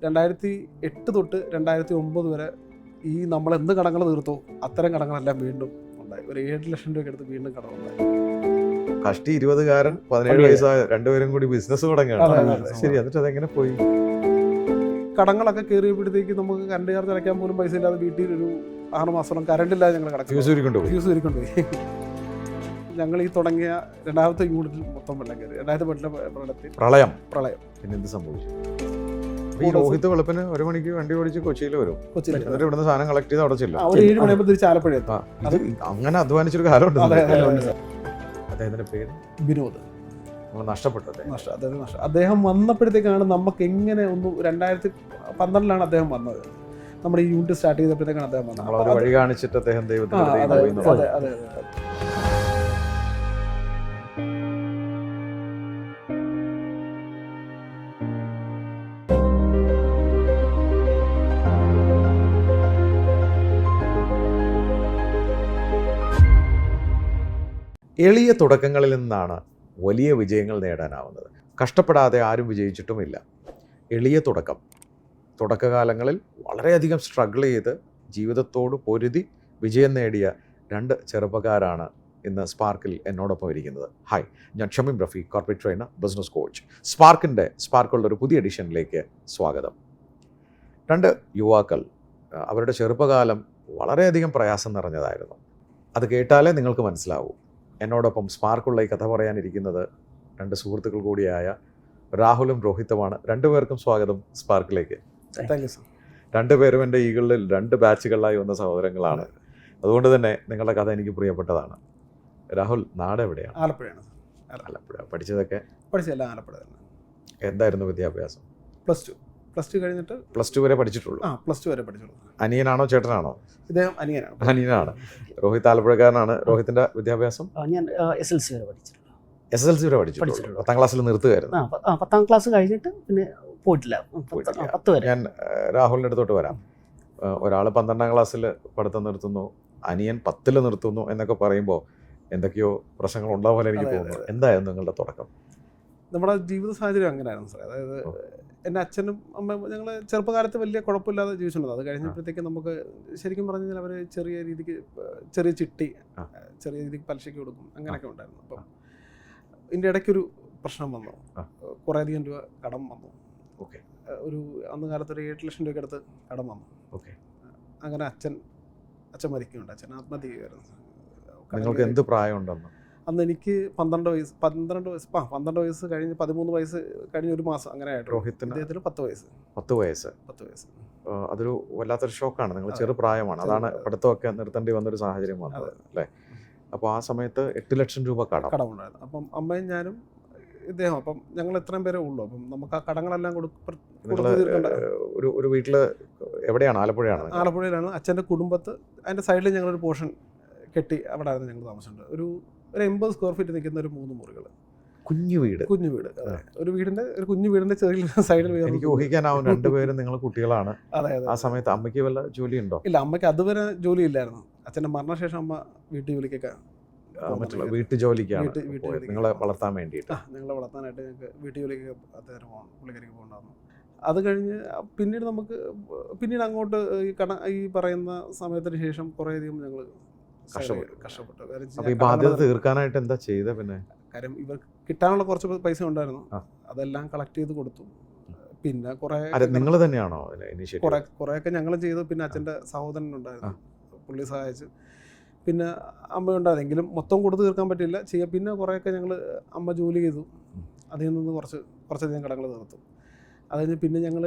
2008 തൊട്ട് 2009 വരെ ഈ നമ്മൾ എന്ത് കടങ്ങൾ തീർത്തോ അത്തരം കടങ്ങളെല്ലാം വീണ്ടും ഉണ്ടായി. ഒരു 7 ലക്ഷം രൂപയ്ക്ക് അടുത്ത് വീണ്ടും കടമുണ്ടായി. കഷ്ടി 20കാരൻ 17 വയസ്സായ രണ്ടുപേരും കൂടി ബിസിനസ് തുടങ്ങുകയാണ്. ശരി, എന്നിട്ട് അതെങ്ങനെ പോയി? കടങ്ങളൊക്കെ കയറിയപ്പോഴത്തേക്ക് നമുക്ക് കറണ്ട് ചാർജ് അടയ്ക്കാൻ പോലും പൈസ ഇല്ലാതെ വീട്ടിൽ ഒരു 6 മാസം കറണ്ട് ഇല്ലാതെ ഞങ്ങൾ ഫ്യൂസ് ഊരിക്കൊണ്ടുപോയി. ഞങ്ങൾ ഈ തുടങ്ങിയ 2ാമത്തെ യൂണിറ്റിൽ മൊത്തം വെള്ളം കയറി. 2008 പ്രളയം. പിന്നെ എന്ത് സംഭവിച്ചു? ഈ രോഹിത് വെളുപ്പിന് 1 മണിക്ക് വണ്ടി ഓടിച്ച് കൊച്ചിയിൽ വരും. എന്നിട്ട് ഇവിടുന്ന് സാധനം കളക്ട് ചെയ്ത് അവിടെ ചെല്ലും. 7 മണിയാകുമ്പോൾ തിരിച്ച് ആലപ്പുഴ എത്താം. അങ്ങനെ അധ്വാനിച്ചൊരു കാലമുണ്ട്. അദ്ദേഹത്തിന്റെ പേര് വിനോദ്. നഷ്ടപ്പെട്ടത്. അദ്ദേഹം വന്നപ്പോഴത്തേക്കാണ് നമുക്ക് എങ്ങനെ ഒന്ന് 2012 അദ്ദേഹം വന്നത്. നമ്മുടെ ഈ യൂണിറ്റ് സ്റ്റാർട്ട് ചെയ്തപ്പോഴത്തേക്കാണ് അദ്ദേഹം വന്നത്. വഴി കാണിച്ചിട്ട് അദ്ദേഹം ദൈവത്തിന്. അതെ. എളിയ തുടക്കങ്ങളിൽ നിന്നാണ് വലിയ വിജയങ്ങൾ നേടാനാവുന്നത്. കഷ്ടപ്പെടാതെ ആരും വിജയിച്ചിട്ടുമില്ല. എളിയ തുടക്കകാലങ്ങളിൽ വളരെയധികം സ്ട്രഗിൾ ചെയ്ത് ജീവിതത്തോട് പൊരുതി വിജയം നേടിയ 2 ചെറുപ്പക്കാരാണ് ഇന്ന് സ്പാർക്കിൽ എന്നോടൊപ്പം ഇരിക്കുന്നത്. ഹായ്, ഞാൻ Shameem Rafeeq, corporate trainer, business coach. സ്പാർക്കുകളുടെ ഒരു പുതിയ എഡിഷനിലേക്ക് സ്വാഗതം. 2 യുവാക്കൾ, അവരുടെ ചെറുപ്പകാലം വളരെയധികം പ്രയാസം നിറഞ്ഞതായിരുന്നു. അത് കേട്ടാലേ നിങ്ങൾക്ക് മനസ്സിലാവൂ. എന്നോടൊപ്പം സ്പാർക്കുള്ള ഈ കഥ പറയാനിരിക്കുന്നത് 2 സുഹൃത്തുക്കൾ കൂടിയായ രാഹുലും രോഹിത്തുമാണ്. 2 പേർക്കും സ്വാഗതം സ്പാർക്കിലേക്ക്. 2 പേരും എൻ്റെ ഈകളിൽ 2 ബാച്ചുകളിലായി വന്ന സഹോദരങ്ങളാണ്. അതുകൊണ്ട് തന്നെ നിങ്ങളുടെ കഥ എനിക്ക് പ്രിയപ്പെട്ടതാണ്. രാഹുൽ, നാട് എവിടെയാണ്? ആലപ്പുഴയാണ്. ആലപ്പുഴ. പഠിച്ചതൊക്കെ? പഠിച്ചതെല്ലാം ആലപ്പുഴ തന്നെ. എന്തായിരുന്നു വിദ്യാഭ്യാസം? പ്ലസ് ടു കഴിഞ്ഞിട്ട്. പ്ലസ് ടു വരെ പഠിച്ചിട്ടുള്ളൂ? പ്ലസ് ടു വരെ പഠിച്ചുള്ളൂ. അനിയനാണോ ചേട്ടനാണോ? ഇദ്ദേഹം അനിയനാണ്. രോഹിത് ആലപ്പുഴക്കാരനാണ്. രോഹിത്തിന്റെ വിദ്യാഭ്യാസം? ഞാൻ SLC വരെ പഠിച്ചിട്ടുള്ളൂ. SLC വരെ പഠിച്ചിട്ടുള്ളൂ. 10ാം ക്ലാസ്സിൽ നിർത്തുകയായിരുന്നു? 10ാം ക്ലാസ് കഴിഞ്ഞിട്ട് പിന്നെ പോയിട്ടില്ല. 10 വരെ. ഞാൻ രാഹുലിൻ്റെ അടുത്തോട്ട് വരാം. ഒരാൾ 12ാം ക്ലാസ്സിൽ പഠിത്തം നിർത്തുന്നു, അനിയൻ 10ൽ നിർത്തുന്നു എന്നൊക്കെ പറയുമ്പോൾ എന്തൊക്കെയോ പ്രശ്നങ്ങൾ ഉണ്ടാവുമല്ലോ എനിക്ക് തോന്നുന്നു. എന്തായിരുന്നു നിങ്ങളുടെ തുടക്കം? നമ്മുടെ ജീവിത സാഹചര്യം അങ്ങനെയായിരുന്നു സാർ. അതായത് എൻ്റെ അച്ഛനും അമ്മയും ഞങ്ങൾ ചെറുപ്പകാലത്ത് വലിയ കുഴപ്പമില്ലാതെ ജീവിച്ചിട്ടുണ്ട്. അത് കഴിഞ്ഞപ്പോഴത്തേക്ക് നമുക്ക് ശരിക്കും പറഞ്ഞു കഴിഞ്ഞാൽ അവർ ചെറിയ രീതിക്ക് ചെറിയ ചിട്ടി, ചെറിയ രീതിക്ക് പലിശയ്ക്ക് കൊടുക്കും, അങ്ങനെയൊക്കെ ഉണ്ടായിരുന്നു. അപ്പം ഇതിൻ്റെ ഇടയ്ക്കൊരു പ്രശ്നം വന്നു. കുറേ അധികം രൂപ കടം വന്നു. ഓക്കെ. അന്ന് കാലത്ത് ഒരു 7 ലക്ഷം രൂപയ്ക്ക് അടുത്ത് കടം വന്നു. ഓക്കെ. അങ്ങനെ അച്ഛൻ മരിക്കുന്നുണ്ട്. അച്ഛൻ ആത്മഹത്യ ചെയ്യുമായിരുന്നു. നിങ്ങൾക്ക് എന്ത് പ്രായമുണ്ടെന്ന്? അന്ന് എനിക്ക് 12 വയസ്സ് കഴിഞ്ഞ് 13 വയസ്സ് കഴിഞ്ഞ് 1 മാസം അങ്ങനെ ആയിട്ട്. രോഹിത്തിന് 10 വയസ്സ്. അതൊരു വല്ലാത്തൊരു ഷോക്കാണ്. നിങ്ങൾ ചെറുപ്രായമാണ്, അതാണ് പഠിത്തമൊക്കെ നിർത്തേണ്ടി വന്നൊരു സാഹചര്യം വന്നത് അല്ലേ? അപ്പോൾ ആ സമയത്ത് 8 ലക്ഷം രൂപ കടമുണ്ടായിരുന്നു. അപ്പം അമ്മയും ഞാനും ഇദ്ദേഹം, അപ്പം ഞങ്ങൾ ഇത്രയും പേരേ ഉള്ളൂ. അപ്പം നമുക്ക് ആ കടങ്ങളെല്ലാം ഒരു വീട്ടിൽ എവിടെയാണ്? ആലപ്പുഴയിലാണ്. അച്ഛൻ്റെ കുടുംബത്ത് അതിൻ്റെ സൈഡിൽ ഞങ്ങളൊരു പോർഷൻ കെട്ടി അവിടെ ആയിരുന്നു ഞങ്ങൾ താമസിച്ചിട്ടുണ്ട്. ഒരു 80 സ്ക്വയർ ഫീറ്റ് നിൽക്കുന്ന ഒരു 3 മുറികൾ. കുഞ്ഞു വീട്. ഒരു കുഞ്ഞു വീടിന്റെ ചെറിയ സൈഡിൽ. എനിക്ക് ഊഹിക്കാനാവും 2 പേരും നിങ്ങൾ കുട്ടികളാണ്. ആ സമയത്ത് അമ്മയ്ക്ക് വല്ല ജോലി ഉണ്ടോ? ഇല്ല, അമ്മയ്ക്ക് അതുവരെ ജോലി ഇല്ലായിരുന്നു. അച്ഛൻ്റെ മരണശേഷം അമ്മ വീട്ടുജോലിക്കൊക്കെ വീട്ടുജോലിക്കാണ് നിങ്ങളെ വളർത്താൻ വേണ്ടിയിട്ട്. ഞങ്ങളെ വളർത്താനായിട്ട് ഞങ്ങൾക്ക് വീട്ടുജോലിക്കൊക്കെ അദ്ദേഹം പുള്ളിക്കാരിക്ക് പോകണ്ടായിരുന്നു. അത് കഴിഞ്ഞ് പിന്നീട് അങ്ങോട്ട് ഈ പറയുന്ന സമയത്തിന് ശേഷം കുറേയധികം ഞങ്ങൾ കഷ്ടപ്പെട്ടു. ഈ ബാധ്യത തീർക്കാനായിട്ട് എന്താ ചെയ്ത? പിന്നെ കാര്യം ഇവർക്ക് കിട്ടാനുള്ള കുറച്ച് പൈസ ഉണ്ടായിരുന്നു, അതെല്ലാം കളക്ട് ചെയ്ത് കൊടുത്തു. പിന്നെ നിങ്ങൾ തന്നെയാണോ കുറേയൊക്കെ ഞങ്ങൾ ചെയ്തു. പിന്നെ അച്ഛൻ്റെ സഹോദരൻ ഉണ്ടായിരുന്നു, പുള്ളി സഹായിച്ചു. പിന്നെ അമ്മ ഉണ്ടായിരുന്നെങ്കിലും മൊത്തം കൊടുത്ത് തീർക്കാൻ പറ്റില്ല ചെയ്യാം. പിന്നെ കുറേയൊക്കെ അമ്മ ജോലി ചെയ്തു, അതിൽ നിന്ന് കുറച്ചധികം കടങ്ങൾ തീർത്തു. അത് കഴിഞ്ഞ് പിന്നെ ഞങ്ങൾ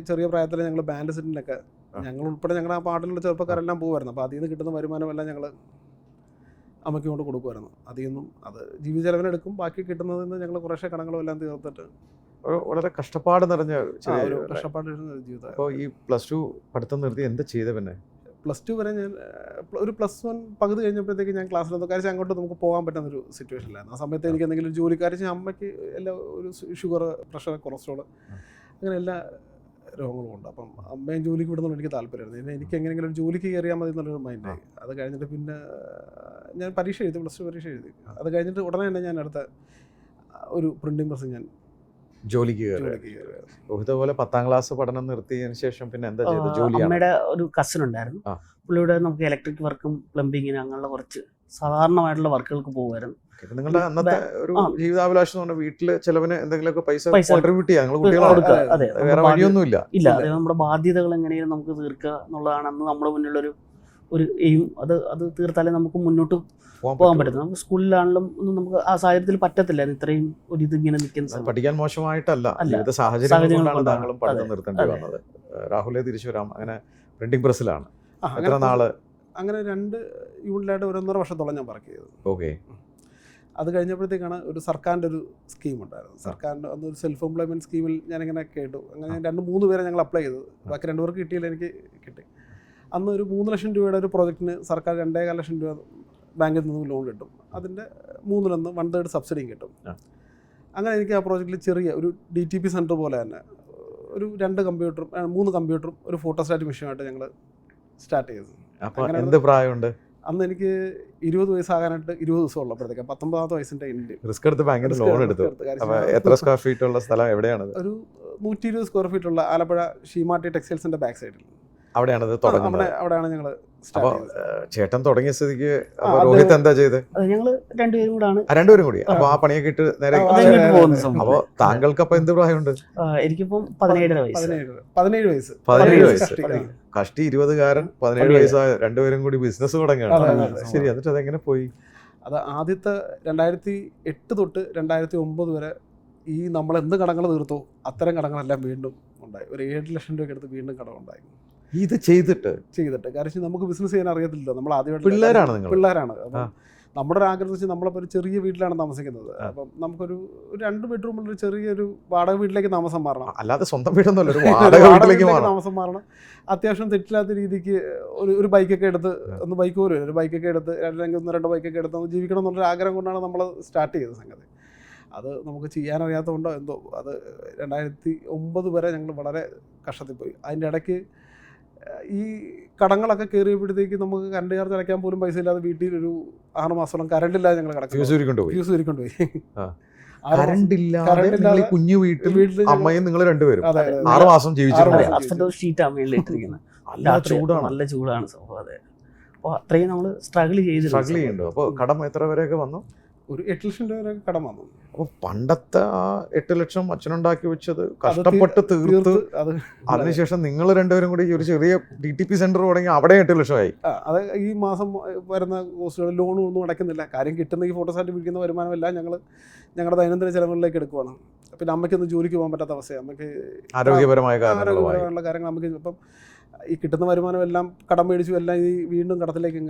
ചെറിയ പ്രായത്തിൽ ഞങ്ങൾ ബാൻഡ് സെറ്റിനൊക്കെ ഞങ്ങൾ ഉൾപ്പെടെ ഞങ്ങളുടെ ആ പാട്ടിലുള്ള ചെറുപ്പക്കാരെല്ലാം പോകുമായിരുന്നു. അപ്പോൾ അതിൽ നിന്ന് കിട്ടുന്ന വരുമാനമെല്ലാം ഞങ്ങൾ അമ്മയ്ക്ക് കൊണ്ട് കൊടുക്കുമായിരുന്നു. അതിൽ നിന്നും അത് ജീവിത ചെലവിനെടുക്കും, ബാക്കി കിട്ടുന്നതിൽ നിന്ന് ഞങ്ങൾ കുറേശ്ശെ കടങ്ങളും എല്ലാം തീർത്തിട്ട് വളരെ കഷ്ടപ്പാട് നിറഞ്ഞ ജീവിതം. അപ്പോൾ ഈ +2 പഠിത്തം നിർത്തി എന്താ ചെയ്ത? പിന്നെ +2 വരെ ഞാൻ ഒരു +1 പകുതി കഴിഞ്ഞപ്പോഴത്തേക്ക് ഞാൻ ക്ലാസ്സിലൊന്നും കാര്യം അങ്ങോട്ട് നമുക്ക് പോകാൻ പറ്റുന്നൊരു സിറ്റുവേഷനിലായിരുന്നു. ആ സമയത്ത് എനിക്ക് എന്തെങ്കിലും ജോലിക്കാരി അമ്മയ്ക്ക് എല്ലാ ഒരു ഷുഗർ, പ്രഷർ, കൊളസ്ട്രോൾ, അങ്ങനെ എല്ലാ രോഗങ്ങളും ഉണ്ട്. അപ്പം അമ്മയും ജോലിക്ക് വിടുന്നതുകൊണ്ട് എനിക്ക് താല്പര്യമായിരുന്നു. എനിക്ക് എങ്ങനെയെങ്കിലും ഒരു ജോലിക്ക് കയറിയാൽ മതി എന്നുള്ളൊരു മൈൻഡായി. അത് കഴിഞ്ഞിട്ട് പിന്നെ ഞാൻ പരീക്ഷ എഴുതി, +2 പരീക്ഷ എഴുതി. അത് കഴിഞ്ഞിട്ട് ഉടനെ തന്നെ ഞാൻ അടുത്ത ഒരു പ്രിൻറ്റിംഗ് പ്രസ് ഞാൻ ജോലിക്ക് കയറി. ജോലിക്ക് കയറിയത്. രോഹിത് പോലെ 10ാം ക്ലാസ് പഠനം നിർത്തിയതിന് ശേഷം പിന്നെ എന്താ ചെയ്തത്? ജോലിയാണ്. അമ്മയുടെ ഒരു കസിൻ ഉണ്ടായിരുന്നു. ആ. പുള്ളിയുടെ നമുക്ക് ഇലക്ട്രിക് വർക്കും പ്ലംബിങ്ങിന് അങ്ങനെയുള്ള കുറച്ച് സാധാരണമായിട്ടുള്ള വർക്കുകൾക്ക് പോകുമായിരുന്നു. നിങ്ങളുടെ അന്നത്തെ ഒരു ആ. ജീവിതാഭിലാഷം എന്ന് പറഞ്ഞാൽ വീട്ടില് ചെലവിന് എന്തെങ്കിലുമൊക്കെ പൈസ പൈസ കോൺട്രിബ്യൂട്ട് ചെയ്യാം. നിങ്ങൾ കൊടുക്കുക. കുട്ടികളാണ്, അതെ, വേറെ നമ്മുടെ വഴിയൊന്നുമില്ല. ഇല്ല, അത് നമ്മുടെ ബാധ്യതകൾ എങ്ങനെയും നമുക്ക് തീർക്കുക എന്നുള്ളതാണ് അന്ന് നമ്മുടെ മുന്നിലുള്ളൊരു ഒരു എയിം. അത് തീർത്താലേ നമുക്ക് മുന്നോട്ട് പോകാൻ പറ്റും. നമുക്ക് സ്കൂളിലാണെങ്കിലും ഒന്നും നമുക്ക് ആ സാഹചര്യത്തിൽ പറ്റത്തില്ല. ഇത്രയും ഒരു ഇതിങ്ങനെ നിൽക്കുന്ന സമയം. പഠിക്കാൻ മോശമായിട്ടല്ല, അല്ല. ജീവിത സാഹചര്യങ്ങൾ സാഹചര്യങ്ങൾ കൊണ്ടാണ് കൊണ്ടാണ്. താങ്കളും പഠിത്തം അതെ, നിർത്തേണ്ടി അതെ. വന്നത്. രാഹുലെ തിരിച്ചു വരാം. അങ്ങനെ പ്രിന്റിംഗ് പ്രസ്സിലാണ് ആ, എത്ര നാള്? അങ്ങനെ 2 യൂണിറ്റിലായിട്ട് 1.5 വർഷത്തോളം ഞാൻ വർക്ക് ചെയ്തത്. ഓക്കെ. അത് കഴിഞ്ഞപ്പോഴത്തേക്കാണ് ഒരു സർക്കാരിൻ്റെ ഒരു സ്കീം ഉണ്ടായിരുന്നു. സർക്കാരിൻ്റെ അന്ന് ഒരു സെൽഫ് എംപ്ലോയ്മെൻറ്റ് സ്കീമിൽ ഞാനിങ്ങനെ കേട്ടു. അങ്ങനെ 2-3 പേരെ ഞങ്ങൾ അപ്ലൈ ചെയ്തു. ബാക്കി 2 പേർക്ക് കിട്ടിയില്ല, എനിക്ക് കിട്ടി. അന്ന് ഒരു 3 ലക്ഷം രൂപയുടെ ഒരു പ്രോജക്റ്റിന് സർക്കാർ 2.25 ലക്ഷം രൂപ ബാങ്കിൽ നിന്ന് ലോൺ കിട്ടും. അതിൻ്റെ 3/1 1/3 സബ്സിഡിയും കിട്ടും. അങ്ങനെ എനിക്ക് ആ പ്രോജക്റ്റിൽ ചെറിയ ഒരു DTP സെൻറ്റർ പോലെ തന്നെ ഒരു 2 കമ്പ്യൂട്ടറും 3 കമ്പ്യൂട്ടറും ഒരു ഫോട്ടോസ്റ്റാറ്റ് മെഷീനുമായിട്ട് ഞങ്ങൾ സ്റ്റാർട്ട് ചെയ്തു. അപ്പോൾ എന്ത് പ്രായമുണ്ട് അന്ന് എനിക്ക് 20 വയസ്സാകാനായിട്ട് 20 ദിവസം ഉള്ളപ്പോഴത്തേക്ക് 19ാമത്തെ വയസ്സിൻ്റെ എൻഡ് റിസ്ക് എടുത്ത് ബാങ്കിൽ ലോൺ എടുത്തു. അപ്പോൾ എത്ര സ്ക്വയർ ഫീറ്റ് ഉള്ള സ്ഥലം? എവിടെയാണത്? ഒരു 120 സ്ക്വയർ ഫീറ്റ് ഉള്ള ആലപ്പുഴ ഷീമാട്ടി ടെക്സ്റ്റൈൽസിന്റെ ബാക്ക് സൈഡിൽ അവിടെയാണത് തുടങ്ങുന്നത്. അവിടെയാണ് ഞങ്ങൾ അപ്പോൾ ചേട്ടൻ തുടങ്ങിയ സ്ഥിതിക്ക് രോഹിത് എന്താ ചെയ്ത്? അത് ഞങ്ങള് രണ്ടുപേരും കൂടാണ്. രണ്ടുപേരും കൂടി. അപ്പോൾ ആ പണിയൊക്കെ ഇട്ട് നേരെ പോകുന്ന സംഭവം. അപ്പോൾ താങ്കൾക്ക് അപ്പോൾ എന്ത് പ്രായമുണ്ട്? എനിക്കിപ്പം 17 വയസ്സ്. 17 വയസ്സ്. 17 വയസ്സ്. കഷ്ടി 20കാരൻ 17 വയസ്സായ രണ്ടുപേരും കൂടി ബിസിനസ് തുടങ്ങുകയാണ്. ശരി, എന്നിട്ട് അതെങ്ങനെ പോയി? അത് ആദ്യത്തെ 2008 തൊട്ട് 2009 വരെ ഈ നമ്മൾ എന്ത് കടങ്ങൾ തീർത്തോ അത്തരം കടങ്ങളെല്ലാം വീണ്ടും ഉണ്ടായി. ഒരു 7 ലക്ഷം രൂപയ്ക്ക് അടുത്ത് വീണ്ടും കടമുണ്ടായി. ഇത് ചെയ്തിട്ട് കാരണം നമുക്ക് ബിസിനസ് ചെയ്യാൻ അറിയത്തില്ലല്ലോ. നമ്മൾ ആദ്യമായിട്ട് പിള്ളേരാണ് നിങ്ങൾ? പിള്ളേരാണ്. അപ്പം നമ്മുടെ ഒരു ആഗ്രഹം വെച്ച് നമ്മളിപ്പോൾ ഒരു ചെറിയ വീട്ടിലാണ് താമസിക്കുന്നത്. അപ്പം നമുക്കൊരു 2 ബെഡ്റൂമുള്ള ചെറിയൊരു വാടക വീട്ടിലേക്ക് താമസം മാറണം. അല്ലാതെ സ്വന്തം വീടൊന്നുമല്ല, ഒരു വാടക വീട്ടിലേക്ക് താമസം മാറണം. അത്യാവശ്യം തെറ്റില്ലാത്ത രീതിക്ക് ഒരു ബൈക്കൊക്കെ എടുത്ത്, ഒന്ന് ബൈക്ക് പോലും ഒരു ബൈക്കൊക്കെ എടുത്ത്, 2 ബൈക്കൊക്കെ എടുത്ത് ഒന്ന് ജീവിക്കണം എന്നുള്ളൊരു ആഗ്രഹം കൊണ്ടാണ് നമ്മൾ സ്റ്റാർട്ട് ചെയ്തത് സംഗതി. അത് നമുക്ക് ചെയ്യാനറിയാത്തതുകൊണ്ടോ എന്തോ അത് 2009 വരെ ഞങ്ങൾ വളരെ കഷ്ടത്തിൽ പോയി. അതിൻ്റെ ഇടയ്ക്ക് ഈ കടങ്ങളൊക്കെ കയറിയപ്പോഴത്തേക്ക് നമുക്ക് കറണ്ട് ചാർജ് അടയ്ക്കാൻ പോലും പൈസ ഇല്ലാതെ വീട്ടിൽ ഒരു 6 മാസത്തോളം കറണ്ട് ഇല്ലാതെ ഞങ്ങൾ ഫ്യൂസ് ഊരിക്കൊണ്ടുപോയി. കുഞ്ഞു വീട്ടിൽ അമ്മയും നിങ്ങൾ രണ്ടുപേരും 6 മാസം ജീവിച്ചിട്ടുണ്ട്. നല്ല ചൂടാണ് സംഭവം. അതെ, അപ്പോൾ അത്രയും നമ്മൾ സ്ട്രഗിൾ ചെയ്യുന്നുണ്ട്. അപ്പോൾ കടം എത്ര വരെയൊക്കെ വന്നു? ഒരു 8 ലക്ഷം രൂപ വരെ കടം വന്നു. അപ്പോൾ പണ്ടത്തെ ആ 8 ലക്ഷം അച്ഛനുണ്ടാക്കി വെച്ചത് കഷ്ടപ്പെട്ട് തീർത്ത് അതിനുശേഷം നിങ്ങൾ രണ്ടുപേരും കൂടി ഒരു ചെറിയ DTP സെന്റർ തുടങ്ങി അവിടെ 8 ലക്ഷമായി. അത് ഈ മാസം വരുന്ന കോസ്റ്റുകൾ ലോണും ഒന്നും അടയ്ക്കുന്നില്ല. കാര്യം കിട്ടുന്ന ഈ ഫോട്ടോസായിട്ട് വിൽക്കുന്ന വരുമാനമെല്ലാം ഞങ്ങളുടെ ദൈനംദിന ചെലവുകളിലേക്ക് എടുക്കുവാണ്. പിന്നെ അമ്മയ്ക്കൊന്നും ജോലിക്ക് പോകാൻ പറ്റാത്ത അവസ്ഥയാണ്. അമ്മയ്ക്ക് ആരോഗ്യപരമായ കാര്യങ്ങൾ നമുക്ക് ഇപ്പം ഈ കിട്ടുന്ന വരുമാനമെല്ലാം കടം മേടിച്ചു എല്ലാം ഈ വീണ്ടും കടത്തിലേക്ക്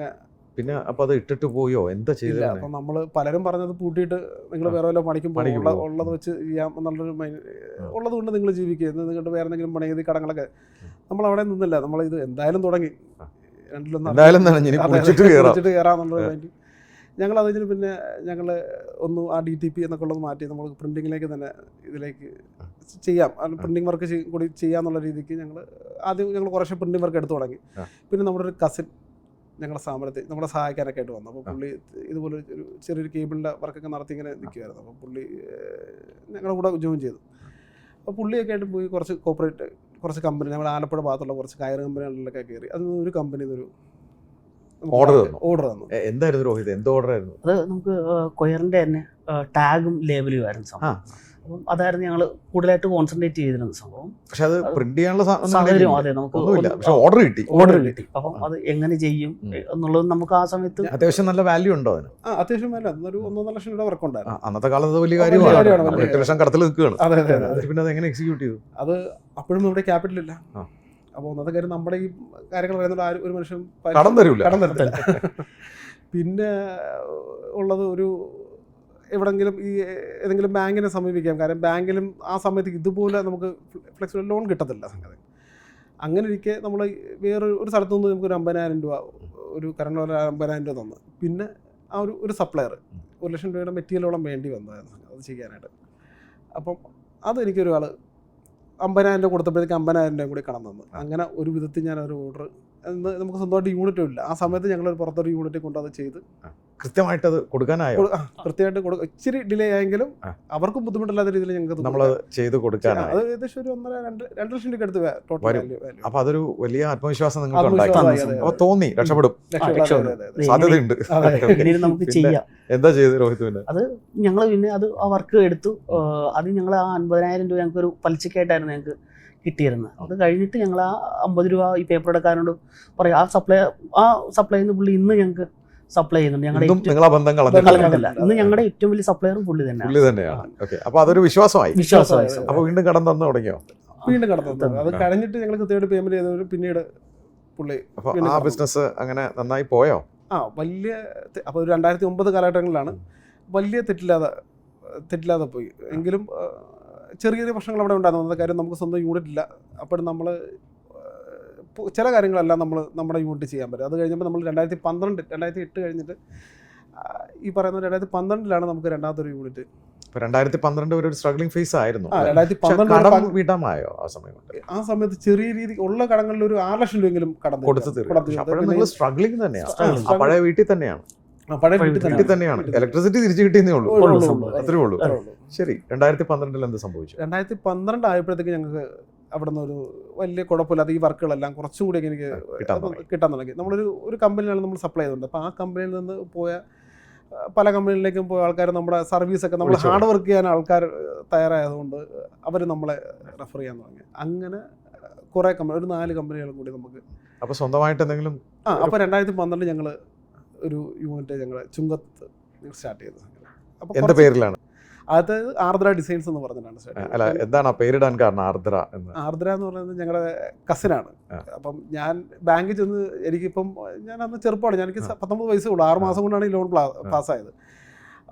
പിന്നെ അപ്പോൾ അത് ഇട്ടിട്ട് പോയോ? എന്താ ചെയ്തില്ല? അപ്പം നമ്മൾ പലരും പറഞ്ഞത് പൂട്ടിയിട്ട് നിങ്ങൾ വേറെ വല്ല പണിക്കും ഉള്ളത് വെച്ച് ചെയ്യാം എന്നുള്ളൊരു ഉള്ളത് കൊണ്ട് നിങ്ങൾ ജീവിക്കുക, നിങ്ങളുടെ വേറെ എന്തെങ്കിലും പണി ചെയ്ത് കടങ്ങളൊക്കെ. നമ്മൾ അവിടെ നിന്നില്ല, നമ്മളിത് എന്തായാലും തുടങ്ങി കയറാമെന്നുള്ളൊരു മൈൻഡ് ഞങ്ങൾ അതിന് പിന്നെ ഞങ്ങൾ ഒന്ന് ആ DTP എന്നൊക്കെ ഉള്ളത് മാറ്റി നമ്മൾ പ്രിൻറ്റിങ്ങിലേക്ക് തന്നെ ഇതിലേക്ക് ചെയ്യാം, പ്രിൻറ്റിങ് വർക്ക് കൂടി ചെയ്യാന്നുള്ള രീതിക്ക് ഞങ്ങൾ കുറച്ച് പ്രിൻറ്റിങ് വർക്ക് എടുത്തു തുടങ്ങി. പിന്നെ നമ്മുടെ ഒരു കസിൻ ഞങ്ങളുടെ സ്ഥാപനത്തിൽ നമ്മളെ സഹായിക്കാനൊക്കെ ആയിട്ട് വന്നു. അപ്പോൾ പുള്ളി ഇതുപോലെ ഒരു ചെറിയൊരു കേബിളിൻ്റെ വർക്കൊക്കെ നടത്തി ഇങ്ങനെ നിൽക്കുമായിരുന്നു. അപ്പോൾ പുള്ളി ഞങ്ങളുടെ കൂടെ ജോയിൻ ചെയ്തു. അപ്പോൾ പുള്ളിയൊക്കെ ആയിട്ട് പോയി കുറച്ച് കമ്പനി, നമ്മുടെ ആലപ്പുഴ ഭാഗത്തുള്ള കുറച്ച് കയർ കമ്പനികളിലൊക്കെ കയറി. അതിൽ ഒരു കമ്പനിയിൽ ഒരു ഓർഡർ തന്നു. എന്തായിരുന്നു രോഹിത്, എന്ത് ഓർഡർ ആയിരുന്നു അത്? നമുക്ക് കൊയറിൻ്റെ തന്നെ ടാഗും ലേബലും ആയിരുന്നു സംഭവം. അപ്പം അതായിരുന്നു ഞങ്ങൾ കൂടുതലായിട്ട് കോൺസെൻട്രേറ്റ് ചെയ്തിരുന്ന സംഭവം. പക്ഷെ അത് പ്രിന്റ് ചെയ്യാനുള്ള സാഹചര്യം അതെ നമുക്ക് ഓർഡർ കിട്ടി. അപ്പം അത് എങ്ങനെ ചെയ്യും എന്നുള്ളത് നമുക്ക് ആ സമയത്ത് അത്യാവശ്യം നല്ല വാല്യൂ ഉണ്ടോ അതിന്? അത്യാവശ്യം വാല്യൂ, അതൊരു 1.5 ലക്ഷം രൂപ വർക്ക് ഉണ്ടായിരുന്നു. അന്നത്തെ കാലത്ത് വലിയ കാര്യമാണ്. 8 ലക്ഷം കടത്തിൽ നിൽക്കുകയാണ്. പിന്നെ അത് എങ്ങനെ എക്സിക്യൂട്ട് ചെയ്തു? അത് അപ്പോഴും നമ്മുടെ ക്യാപിറ്റൽ ഇല്ല. അപ്പോൾ ഒന്നത്തെ കാര്യം നമ്മുടെ ഈ കാര്യങ്ങൾ പറയുന്നത് ഒരു മനുഷ്യൻ കടം തരില്ല. പിന്നെ ഉള്ളത് ഒരു എവിടെങ്കിലും ഈ ഏതെങ്കിലും ബാങ്കിനെ സമീപിക്കാം. കാരണം ബാങ്കിലും ആ സമയത്ത് ഇതുപോലെ നമുക്ക് ഫ്ലെക്സിബിൾ ലോൺ കിട്ടത്തില്ല സംഗതി. അങ്ങനെ ഇരിക്കെ നമ്മൾ വേറൊരു സ്ഥലത്തു നിന്ന് നമുക്കൊരു 50,000 രൂപ, ഒരു കറണ്ട് 50,000 രൂപ തന്നു. പിന്നെ ആ ഒരു സപ്ലയർ 1 ലക്ഷം രൂപയുടെ മെറ്റീരിയലോളം വേണ്ടി വന്നതായിരുന്നു അത് ചെയ്യാനായിട്ട്. അപ്പം അതെനിക്കൊരാൾ 50,000 രൂപ കൊടുത്തപ്പോഴത്തേക്ക് 50,000 രൂപ കൂടി കടം തന്നു. അങ്ങനെ ഒരു വിധത്തിൽ ഞാൻ ഒരു ഓർഡർ നമുക്ക് സ്വന്തമായിട്ട് യൂണിറ്റും ഇല്ല. ആ സമയത്ത് ഞങ്ങളൊരു പുറത്തൊരു യൂണിറ്റിൽ കൊണ്ട് അത് ചെയ്ത് കൃത്യമായിട്ടത് കൊടുക്കാനായോ? കൃത്യമായിട്ട് കൊടുക്കും. ഇച്ചിരി ഡിലേ ആയെങ്കിലും അവർക്കും ബുദ്ധിമുട്ടില്ലാത്ത രീതിയിൽ ഞങ്ങൾക്ക് നമ്മളത് ചെയ്ത് കൊടുക്കാനായി. അത് ഏകദേശം ഒരു 1.5-2 ലക്ഷം രൂപ അടുത്ത് ടോട്ടൽ വാല്യൂ. അപ്പൊ അതൊരു വലിയ ആത്മവിശ്വാസം നിങ്ങൾക്ക് ഉണ്ടായി. അപ്പൊ തോന്നി രക്ഷപ്പെടും, സാധ്യതയുണ്ട്. നമുക്ക് ചെയ്യാം. എന്താ ചെയ്ത് രോഹിത്? പിന്നെ അത് ഞങ്ങൾ പിന്നെ അത് ആ വർക്ക് എടുത്തു. അത് ഞങ്ങൾ ആ 50,000 രൂപ ഞങ്ങൾക്ക് ഒരു പലിശക്കായിട്ടായിരുന്നു ഞങ്ങൾക്ക് കിട്ടിയിരുന്നത്. അത് കഴിഞ്ഞിട്ട് ഞങ്ങൾ ആ 50 രൂപ ഈ പേപ്പർ എടുക്കാനോട് പറയും. ആ സപ്ലൈ ചെയ്യുന്ന പുള്ളി ഇന്ന് ഞങ്ങൾക്ക് സപ്ലൈ ചെയ്യുന്നുണ്ട്. നിങ്ങളാ ബന്ധം കളഞ്ഞിട്ടില്ല. ഇന്ന് ഞങ്ങളുടെ ഏറ്റവും വലിയ സപ്ലയറും പുള്ളി തന്നെയാണ്. അപ്പൊ അതൊരു വിശ്വാസമായി. അപ്പൊ വീണ്ടും കടം തന്നു തുടങ്ങിയോ? വീണ്ടും കടം തന്നു. അത് കഴിഞ്ഞിട്ട് ഞങ്ങൾ കൃത്യമായിട്ട് പേയ്മെന്റ് ചെയ്തവരും പിന്നീട് പുള്ളി. അപ്പൊ ആ ബിസിനസ് അങ്ങനെ നന്നായി പോയോ? വലിയ അപ്പോൾ ഒരു 2009 കാലഘട്ടങ്ങളിലാണ് വലിയ തെറ്റില്ലാതെ പോയി. എങ്കിലും ചെറിയ ചെറിയ പ്രശ്നങ്ങൾ അവിടെ ഉണ്ടായിരുന്നു. കാര്യം നമുക്ക് സ്വന്തം യൂണിറ്റ് ഇല്ല. അപ്പോൾ നമ്മൾ ചില കാര്യങ്ങളെല്ലാം നമ്മുടെ യൂണിറ്റ് ചെയ്യാൻ പറ്റും. അത് കഴിഞ്ഞപ്പോൾ നമ്മൾ 2008 കഴിഞ്ഞിട്ട് ഈ പറയുന്ന 2012 നമുക്ക് രണ്ടാമത്തെ യൂണിറ്റ്. 2012 ഒരു സ്ട്രഗ്ലിംഗ് ഫേസ് ആയിരുന്നു. 2012 വീട്ടാമായോ ആ സമയം? ആ സമയത്ത് ചെറിയ രീതി ഉള്ള കടങ്ങളിൽ ഒരു 6 ലക്ഷം രൂപയെങ്കിലും കടം കൊടുത്തു. സ്ട്രഗ്ലിംഗ് തന്നെയാണ്. പഴയ വീട്ടിൽ തന്നെയാണ്. വീട്ടിൽ തന്നെയാണ്. ഇലക്ട്രിസിറ്റി തിരിച്ചു കിട്ടിയെന്നേ ഉള്ളൂ, അത്രേ ഉള്ളൂ. ശരി, 2012 എന്ത് സംഭവിച്ചു? 2012 ആയപ്പോഴത്തേക്ക് ഞങ്ങൾക്ക് അവിടെ നിന്ന് ഒരു വലിയ കുഴപ്പമില്ലാത്ത ഈ വർക്കുകളെല്ലാം കുറച്ചും കൂടി എനിക്ക് കിട്ടാൻ തുടങ്ങി. നമ്മളൊരു കമ്പനിയിലാണ് നമ്മൾ സപ്ലൈ ചെയ്തിട്ടുണ്ട്. അപ്പോൾ ആ കമ്പനിയിൽ നിന്ന് പോയ പല കമ്പനികളിലേക്കും പോയ ആൾക്കാർ നമ്മുടെ സർവീസൊക്കെ നമ്മൾ ഹാർഡ് വർക്ക് ചെയ്യാൻ ആൾക്കാർ തയ്യാറായതുകൊണ്ട് അവർ നമ്മളെ റെഫർ ചെയ്യാൻ തുടങ്ങി. അങ്ങനെ കുറേ ഒരു 4 കമ്പനികളും കൂടി നമുക്ക്. അപ്പോൾ സ്വന്തമായിട്ട് എന്തെങ്കിലും? അപ്പോൾ 2012 ഞങ്ങൾ ഒരു യൂണിറ്റ് ഞങ്ങൾ ചുങ്കത്ത് സ്റ്റാർട്ട് ചെയ്തത്. അപ്പോൾ എന്താ പേരിലാണ്? അത് ആർദ്ര ഡിസൈൻസ് എന്ന് പറഞ്ഞിട്ടാണ്. അല്ല, എന്താണ് ആ പേരിടാൻ കാരണം? ആർദ്ര എന്ന് പറയുന്നത് ഞങ്ങളുടെ കസിനാണ്. അപ്പം ഞാൻ ബാങ്കിൽ ചെന്ന് എനിക്കിപ്പം ഞാൻ അന്ന് ചെറുപ്പമാണ്, എനിക്ക് 19 വയസ്സേ ഉള്ളൂ. 6 മാസം കൊണ്ടാണ് ഈ ലോൺ പാസ്സായത്.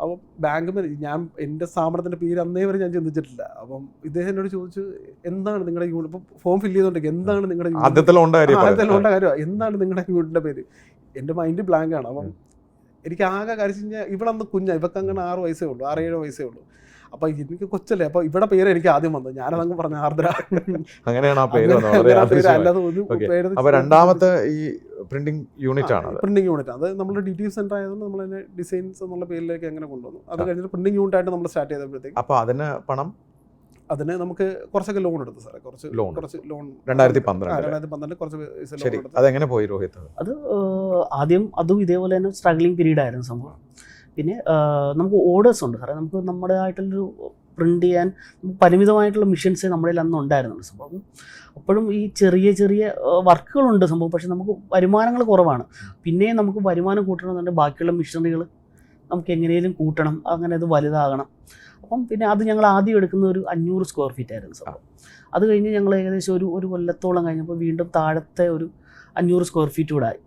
അപ്പം ബാങ്ക് ഞാൻ എൻ്റെ സ്ഥാപനത്തിൻ്റെ പേര് അന്നേ വരെ ഞാൻ ചിന്തിച്ചിട്ടില്ല. അപ്പം ഇദ്ദേഹം എന്നോട് ചോദിച്ചു, എന്താണ് നിങ്ങളുടെ യൂണിറ്റ്? ഇപ്പം ഫോം ഫില്ല് ചെയ്തോണ്ടെങ്കിൽ എന്താണ് നിങ്ങളുടെ ആദ്യത്തെ ലോണിൻ്റെ കാര്യം, എന്താണ് നിങ്ങളുടെ യൂണിറ്റിൻ്റെ പേര്? എൻ്റെ മൈൻഡ് ബ്ലാങ്ക് ആണ്. അപ്പം എനിക്ക് ആകെ കാര്യം കഴിഞ്ഞാൽ ഇവിടെ അന്ന് ഇവർക്ക് അങ്ങനെ 6 വയസ്സേ ഉള്ളൂ, 6-7 വയസ്സേ ഉള്ളൂ. അപ്പോൾ എനിക്ക് കൊച്ചല്ലേ. അപ്പോൾ ഇവിടെ പേര് എനിക്ക് ആദ്യം വന്നത്, ഞാനതങ്ങ് പറഞ്ഞ ആർദ്ര. അങ്ങനെയാണ് ആ പേര്. അല്ലാതെ ഒരു പേര്. അപ്പോൾ രണ്ടാമത്തെ ഈ പ്രിന്റിംഗ് യൂണിറ്റ് ആണ്. അത് നമ്മുടെ DTF സെന്റർ ആയതുകൊണ്ട് നമ്മൾ അതിനെ ഡിസൈൻസ് എന്നുള്ള പേരിലേക്ക് അങ്ങനെ കൊണ്ടുവന്നു. അത് കഴിഞ്ഞിട്ട് പ്രിന്റിംഗ് യൂണിറ്റ് ആയിട്ട് നമ്മൾ സ്റ്റാർട്ട് ചെയ്തപ്പോഴത്തേക്ക് അപ്പോൾ അതിന് നമുക്ക് കുറച്ചൊക്കെ ലോൺ എടുത്തു സാറേ. കുറച്ച് ലോൺ 2012 കുറച്ച്. ശരി, അതെങ്ങനെ പോയി രോഹിത്? അത് ആദ്യം അതും ഇതേപോലെ തന്നെ സ്ട്രഗ്ലിംഗ് പീരീഡ് ആയിരുന്നു സംഭവം. പിന്നെ നമുക്ക് ഓർഡേഴ്സ് ഉണ്ട് സാറേ. നമുക്ക് നമ്മുടെ ആയിട്ടുള്ളൊരു പ്രിന്റ് ചെയ്യാൻ പരിമിതമായിട്ടുള്ള മെഷീൻസ് നമ്മുടെ അന്ന് ഉണ്ടായിരുന്നു സംഭവം. അപ്പോഴും ഈ ചെറിയ ചെറിയ വർക്കുകളുണ്ട് സംഭവം. പക്ഷെ നമുക്ക് വരുമാനങ്ങൾ കുറവാണ്. പിന്നെയും നമുക്ക് വരുമാനം കൂട്ടണമെന്നുണ്ടെങ്കിൽ ബാക്കിയുള്ള മെഷീനറികൾ നമുക്ക് എങ്ങനെയും കൂട്ടണം, അങ്ങനെ അത് വലുതാകണം. അപ്പം പിന്നെ അത് ഞങ്ങൾ ആദ്യം എടുക്കുന്ന ഒരു 500 സ്ക്വയർ ഫീറ്റ് ആയിരുന്നു സംഭവം. അത് കഴിഞ്ഞ് ഞങ്ങൾ ഏകദേശം ഒരു കൊല്ലത്തോളം കഴിഞ്ഞപ്പോൾ വീണ്ടും താഴത്തെ ഒരു 500 സ്ക്വയർ ഫീറ്റ് കൂടെ ആയി.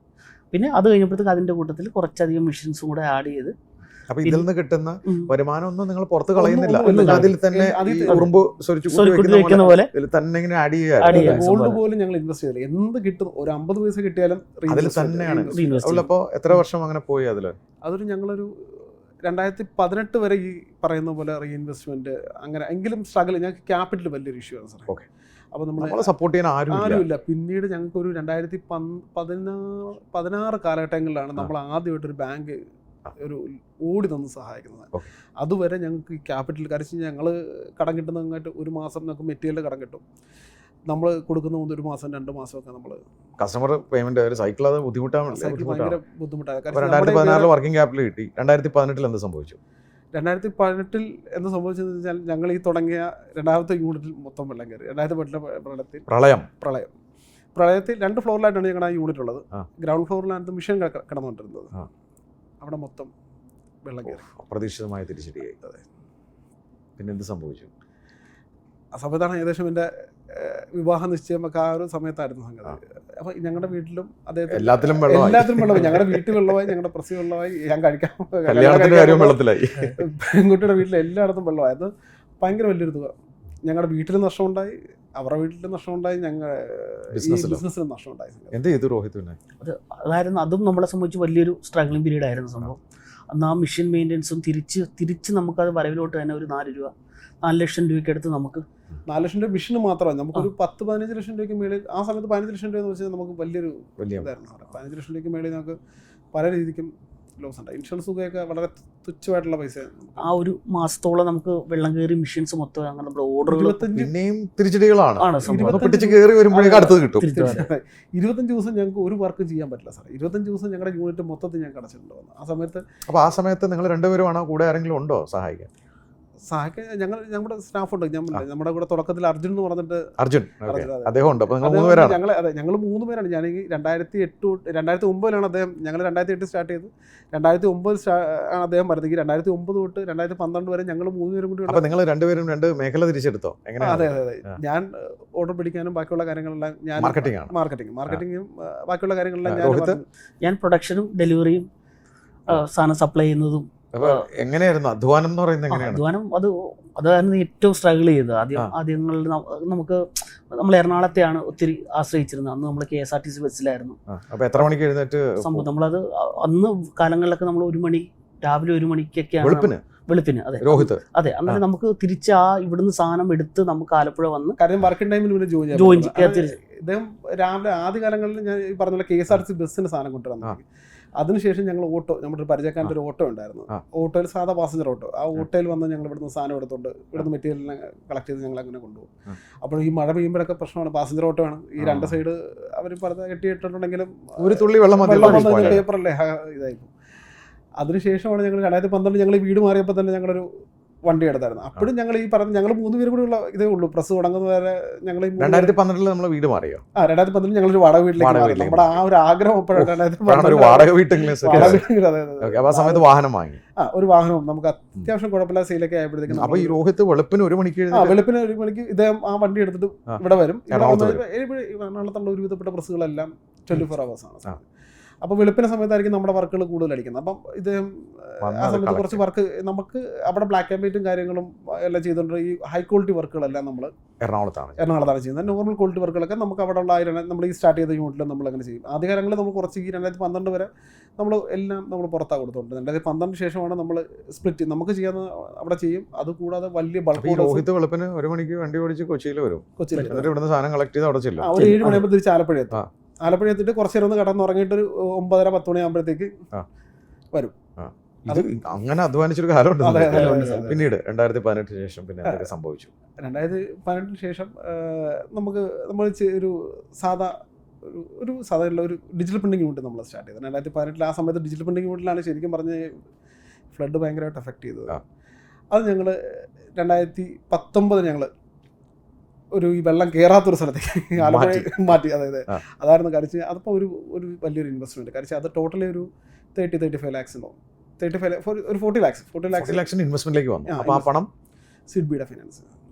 പിന്നെ അത് കഴിഞ്ഞപ്പോഴത്തേക്ക് അതിൻ്റെ കൂട്ടത്തിൽ കുറച്ചധികം മെഷീൻസും കൂടെ ആഡ് ചെയ്ത്. അപ്പോൾ ഇതിൽ നിന്ന് കിട്ടുന്ന വരുമാനം ഒന്നും നിങ്ങൾ പുറത്ത് കളയുന്നില്ല, അതിൽ തന്നെ ഉറുമ്പ് വെക്കുന്ന പോലെ തന്നെ ഇങ്ങനെ ആഡ് ചെയ്യുക. ഗോൾഡ് പോലും ഞങ്ങൾ ഇൻവെസ്റ്റ് ചെയ്തില്ല. എന്ത് കിട്ടും, ഒരു 50 പൈസ കിട്ടിയാലും അതിൽ തന്നെയാണ്. അപ്പോൾ എത്ര വർഷം അങ്ങനെ പോയി? അതൊരു ഞങ്ങളൊരു 2018 വരെ ഈ പറയുന്ന പോലെ റീഇൻവെസ്റ്റ്മെന്റ് അങ്ങനെ. എങ്കിലും സ്ട്രഗിൾ, ഞങ്ങൾക്ക് ക്യാപിറ്റൽ വലിയൊരു ഇഷ്യൂ ആണ് സാർ. അപ്പോൾ നമ്മൾ സപ്പോർട്ട് ചെയ്യാൻ ആരുമില്ല. പിന്നീട് ഞങ്ങൾക്ക് ഒരു 2016 കാലഘട്ടങ്ങളിലാണ് നമ്മൾ ആദ്യമായിട്ടൊരു ബാങ്ക് ഒരു ഓടി തന്ന് സഹായിക്കുന്നത്. അതുവരെ ഞങ്ങൾക്ക് ഈ ക്യാപിറ്റൽ കരച്ച് ഞങ്ങൾ കടം കിട്ടുന്നതായിട്ട് ഒരു മാസം നമുക്ക് മെറ്റീരിയൽ കടം കിട്ടും. നമ്മൾ കൊടുക്കുന്ന 1 മാസം 2 മാസമൊക്കെ നമ്മൾ കസ്റ്റമർ പേയ്മെന്റ് ഒരു സൈക്കിൾ. അത് ഭയങ്കര ബുദ്ധിമുട്ടാണ്. 2016 വർക്കിംഗ് ക്യാപിറ്റൽ കിട്ടി. 2018 എന്ത് സംഭവിച്ചു? 2018 എന്ത് സംഭവിച്ചതെന്ന് വെച്ചാൽ ഞങ്ങൾ ഈ തുടങ്ങിയ രണ്ടാമത്തെ യൂണിറ്റിൽ മൊത്തം വെള്ളം കയറി. 2018 പ്രളയത്തിൽ 2 ഫ്ലോറിലായിട്ടാണ് ഞങ്ങളുടെ ആ യൂണിറ്റ് ഉള്ളത്. ഗ്രൗണ്ട് ഫ്ലോറിലാണ് മിഷൻ കിടന്നുകൊണ്ടിരുന്നത്. അവിടെ മൊത്തം വെള്ളം കയറി. അപ്രതീക്ഷിതമായ തിരിച്ചടിയായി. പിന്നെ എന്ത് സംഭവിച്ചു? ആ സമയത്താണ് ഏകദേശം എൻ്റെ വിവാഹ നിശ്ചയമൊക്കെ ആ ഒരു സമയത്തായിരുന്നു സംഗതി. അപ്പോൾ ഞങ്ങളുടെ വീട്ടിലും അദ്ദേഹം എല്ലാത്തിലും വെള്ളമായി. ഞങ്ങളുടെ വീട്ടിൽ വെള്ളമായി, ഞങ്ങളുടെ പ്രസവ വെള്ളമായി, ഞാൻ കഴിക്കാൻ പെൺകുട്ടിയുടെ വീട്ടിൽ എല്ലായിടത്തും വെള്ളമായത്. ഭയങ്കര വലിയൊരു തുക. ഞങ്ങളുടെ വീട്ടിലും നഷ്ടമുണ്ടായി, അവരുടെ വീട്ടിലും നഷ്ടമുണ്ടായി, ഞങ്ങൾ ബിസിനസ്സിലും നഷ്ടമുണ്ടായി. എന്ത് ചെയ്തു രോഹിത്? അതായിരുന്നു അതും നമ്മളെ സംബന്ധിച്ച് വലിയൊരു സ്ട്രഗ്ലിംഗ് പീരീഡ് ആയിരുന്നു സംഭവം. അന്ന് ആ മെഷീൻ മെയിൻ്റെനൻസും തിരിച്ച് നമുക്കത് വരവിലോട്ട് തന്നെ ഒരു 4 ലക്ഷം രൂപയ്ക്ക് അടുത്ത് നമുക്ക് 4 ലക്ഷം രൂപ മെഷീന് മാത്രമല്ല, നമുക്കൊരു 10-15 ലക്ഷം രൂപയ്ക്ക് മേളിൽ. ആ സമയത്ത് 15 ലക്ഷം രൂപ എന്ന് വെച്ചാൽ നമുക്ക് വലിയൊരു ഇതായിരുന്നു. 15 ലക്ഷം രൂപയ്ക്ക് മേളിൽ നമുക്ക് പല രീതിക്കും ലോസ് ഉണ്ട്. ഇൻഷുറൻസ് തുകയൊക്കെ വളരെ തുച്ഛമായിട്ടുള്ള പൈസ. ആ ഒരു മാസത്തോളം നമുക്ക് വെള്ളം കയറി മെഷീൻസ് മൊത്തം അങ്ങനെ നമ്മുടെ ഓർഡറുകൾ 25 പിന്നെയും തിരിച്ചടികളാണ്. ആണ് സംഭവം. പിടിച്ച് കയറി വരുമ്പോഴേക്കും അടുത്തത് കിട്ടും. 25 ദിവസം ഞങ്ങൾക്ക് ഒരു വർക്കും ചെയ്യാൻ പറ്റില്ല സാർ. 25 ദിവസം ഞങ്ങളുടെ യൂണിറ്റ് മൊത്തത്തിൽ ഞങ്ങൾക്ക് അടച്ചിട്ടുണ്ടോ ആ സമയത്ത്. അപ്പോൾ ആ സമയത്ത് നിങ്ങൾ രണ്ടുപേരുമാണോ, കൂടെ ആരെങ്കിലും ഉണ്ടോ സഹായിക്കാൻ? സഹായിക്കാൻ നമ്മുടെ സ്റ്റാഫുണ്ട്. നമ്മുടെ കൂടെ തുടക്കത്തിൽ അർജുൻ എന്ന് പറഞ്ഞിട്ട് അർജുൻ, അദ്ദേഹം ഉണ്ട്. അപ്പോൾ നിങ്ങൾ 3 പേരാണ്. ഞങ്ങൾ 3 പേരാണ്. ഞാൻ 2009 അദ്ദേഹം, ഞങ്ങൾ 2008 സ്റ്റാർട്ട് ചെയ്തു. 2009 ആണ് അദ്ദേഹം വരുന്നത്. 2009 തൊട്ട് 2012 വരെ ഞങ്ങൾ 3 പേരും കൂടി. അപ്പോൾ നിങ്ങൾ രണ്ടുപേരും 2 മേഖല തിരിച്ചെടുത്തോ? എങ്ങനെയാണ്? അതെ. ഞാൻ ഓർഡർ പിടിക്കാനും ബാക്കിയുള്ള കാര്യങ്ങളെല്ലാം ഞാൻ മാർക്കറ്റിങ്ങും ബാക്കിയുള്ള കാര്യങ്ങളെല്ലാം ഞാൻ പ്രൊഡക്ഷനും ഡെലിവറിയും സാധനം സപ്ലൈ ചെയ്യുന്നതും. അപ്പോൾ എങ്ങനെയായിരുന്നു അധ്വാനം എന്ന് പറയുന്നത്? എങ്ങനെയാണ് അധ്വാനം? അതായിരുന്നു ഏറ്റവും സ്ട്രഗിൾ ചെയ്തത്. ആദ്യങ്ങളിൽ നമുക്ക് നമ്മൾ എറണാകുളത്തെയാണ് ഒത്തിരി ആശ്രയിച്ചിരുന്നത്. അന്ന് നമ്മൾ KSRTC ബസ്സിലായിരുന്നു. അപ്പോൾ എത്ര മണിക്ക് എഴുന്നേറ്റ് സംഭവം നമ്മളത് അന്ന് കാലങ്ങളിലൊക്കെ നമ്മൾ രാവിലെ 1 മണിക്കൊക്കെയാണ് വെളുപ്പിന്. അതെ രോഹിത്. അതെ, അങ്ങനെ നമുക്ക് തിരിച്ച് ഇവിടുന്ന് സാധനം എടുത്ത് നമുക്ക് ആലപ്പുഴ വന്ന് കാര്യം വർക്കിംഗ് ടൈമിൽ ജോയിൻ ഇദ്ദേഹം രാവിലെ ആദ്യ കാലങ്ങളിൽ ഞാൻ ഈ പറഞ്ഞ KSRTC ബസ്സിന് സാധനം കൊണ്ടുവന്നു. അതിനുശേഷം ഞങ്ങൾ ഓട്ടോ, നമ്മുടെ ഒരു പരിചയക്കാരൻ്റെ ഒരു ഓട്ടോ ഉണ്ടായിരുന്നു. ഓട്ടോയിൽ സാധാ പാസഞ്ചർ ഓട്ടോ. ആ ഓട്ടോയിൽ വന്ന് ഞങ്ങൾ ഇവിടുന്ന് സാധനം എടുത്തുകൊണ്ട് ഇവിടുന്ന് മെറ്റീരിയലിനെ കളക്ട് ചെയ്ത് ഞങ്ങൾ അങ്ങനെ കൊണ്ടുപോകും. അപ്പോൾ ഈ മഴ പെയ്യുമ്പോഴൊക്കെ പ്രശ്നമാണ്. പാസഞ്ചർ ഓട്ടോ ആണ്. ഈ 2 സൈഡ് അവർ പറഞ്ഞ കെട്ടിയിട്ടുണ്ടെങ്കിലും ഒരു തുള്ളി വെള്ളം പേപ്പറല്ലേ ഇതായിരുന്നു. അതിനുശേഷമാണ് ഞങ്ങൾ 2012 ഞങ്ങൾ വീട് മാറിയപ്പോൾ തന്നെ ഞങ്ങളൊരു വണ്ടി എടുത്തായിരുന്നു. അപ്പോഴും ഞങ്ങൾ ഈ പറഞ്ഞ ഞങ്ങൾ 3 പേരും കൂടി ഉള്ള ഇതേ ഉള്ളൂ. പ്രസ് തുടങ്ങുന്നവരെ ഞങ്ങൾ 2012 നമ്മൾ വീട് മാറിയോ? 2012 ഞങ്ങളൊരു വാടക വീട്ടിലേക്ക്. നമ്മുടെ ആ ഒരു ആഗ്രഹം അപ്പോഴാണ് വാടക വീട്ടിൽ സമയത്ത് വാഹനം വാങ്ങി. ഒരു വാഹനവും നമുക്ക് അത്യാവശ്യം കുഴപ്പമില്ല സെയിലൊക്കെ ആയപ്പോഴത്തേക്കും. അപ്പൊ ഈ രോഹിത് വെളുപ്പിന് 1 മണിക്ക് ഇദ്ദേഹം ആ വണ്ടി എടുത്തിട്ട് ഇവിടെ വരും. എറണാകുളത്തുള്ള ഒരുവിധപ്പെട്ട പ്രസ്സുകളെല്ലാം 24 hours ആണ്. അപ്പോൾ വെളുപ്പിന് സമയത്തായിരിക്കും നമ്മുടെ വർക്കുകൾ കൂടുതൽ അടിക്കുന്നത്. അപ്പം ഇദ്ദേഹം ആ സമയത്ത് കുറച്ച് വർക്ക് നമുക്ക് അവിടെ ബ്ലാക്ക് ആൻഡ് വൈറ്റും കാര്യങ്ങളും എല്ലാം ചെയ്തുകൊണ്ട് ഈ ഹൈ ക്വാളിറ്റി വർക്കുകളെല്ലാം നമ്മൾ എറണാകുളത്താണ് ചെയ്യുന്നത്. നോർമൽ ക്വാളിറ്റി വർക്കുകളൊക്കെ നമുക്ക് അവിടെ ഉള്ള നമ്മൾ ഈ സ്റ്റാർട്ട് ചെയ്ത യൂണിറ്റിൽ നമ്മൾ അങ്ങനെ ചെയ്യും. ആദ്യകാലങ്ങളിൽ നമ്മൾ കുറച്ച് ഈ 2012 വരെ നമ്മൾ എല്ലാം നമ്മൾ പുറത്താണ് കൊടുത്തുകൊണ്ട്. 2012 ശേഷമാണ് നമ്മൾ സ്പ്ലിറ്റ് നമുക്ക് ചെയ്യാൻ അവിടെ ചെയ്യും. അതുകൂടാതെ വലിയ ബൾക്ക്. രോഹിത് വെളുപ്പിന് 1 മണിക്ക് വണ്ടി ഓടിച്ച് കൊച്ചിയിൽ വരും. ഇവിടുന്ന് സാധനം കളക്ട് ചെയ്ത് അവിടെ ചെല്ലും. ഒരു 7 മണിയാകുമ്പോൾ തിരിച്ച് ആലപ്പുഴ എത്തും. ആലപ്പുഴ എത്തിയിട്ട് കുറച്ച് നേരം ഒന്ന് കടന്നുറങ്ങിയിട്ട് ഒരു 9:30-10 മണിയാകുമ്പോഴത്തേക്ക് വരും. അങ്ങനെ അധ്വാനിച്ചൊരു കാലമുണ്ട്. പിന്നീട് 2018 ശേഷം പിന്നെ എന്തൊക്കെ സംഭവിച്ചു? 2018 ശേഷം നമ്മൾ ഒരു സാധാരണ ഒരു ഡിജിറ്റൽ പ്രിന്റിംഗ് യൂണിറ്റ് നമ്മൾ സ്റ്റാർട്ട് ചെയ്തത് 2018. ആ സമയത്ത് ഡിജിറ്റൽ പ്രിന്റിംഗ് യൂണിറ്റിലാണ് ശരിക്കും പറഞ്ഞ് ഫ്ലഡ് ഭയങ്കരമായിട്ട് എഫക്ട് ചെയ്തത്. അത് ഞങ്ങൾ 2019 ഞങ്ങൾ ഒരു ഈ വെള്ളം കയറാത്തൊരു സ്ഥലത്തേക്ക് ആലപ്പുഴ മാറ്റി. അതായിരുന്നു കരിച്ച്. അതിപ്പോൾ ഒരു വലിയൊരു ഇൻവെസ്റ്റ്മെൻറ്റ് കരിച്ച്. അത് ടോട്ടലി ഒരു 30-35 lakhs ഉണ്ടാവും. 40 lakhs ഇൻവെസ്റ്റ്മെന്റിലേക്ക് വന്നു. അപ്പോൾ ആ പണം സിഡ്ബിയുടെ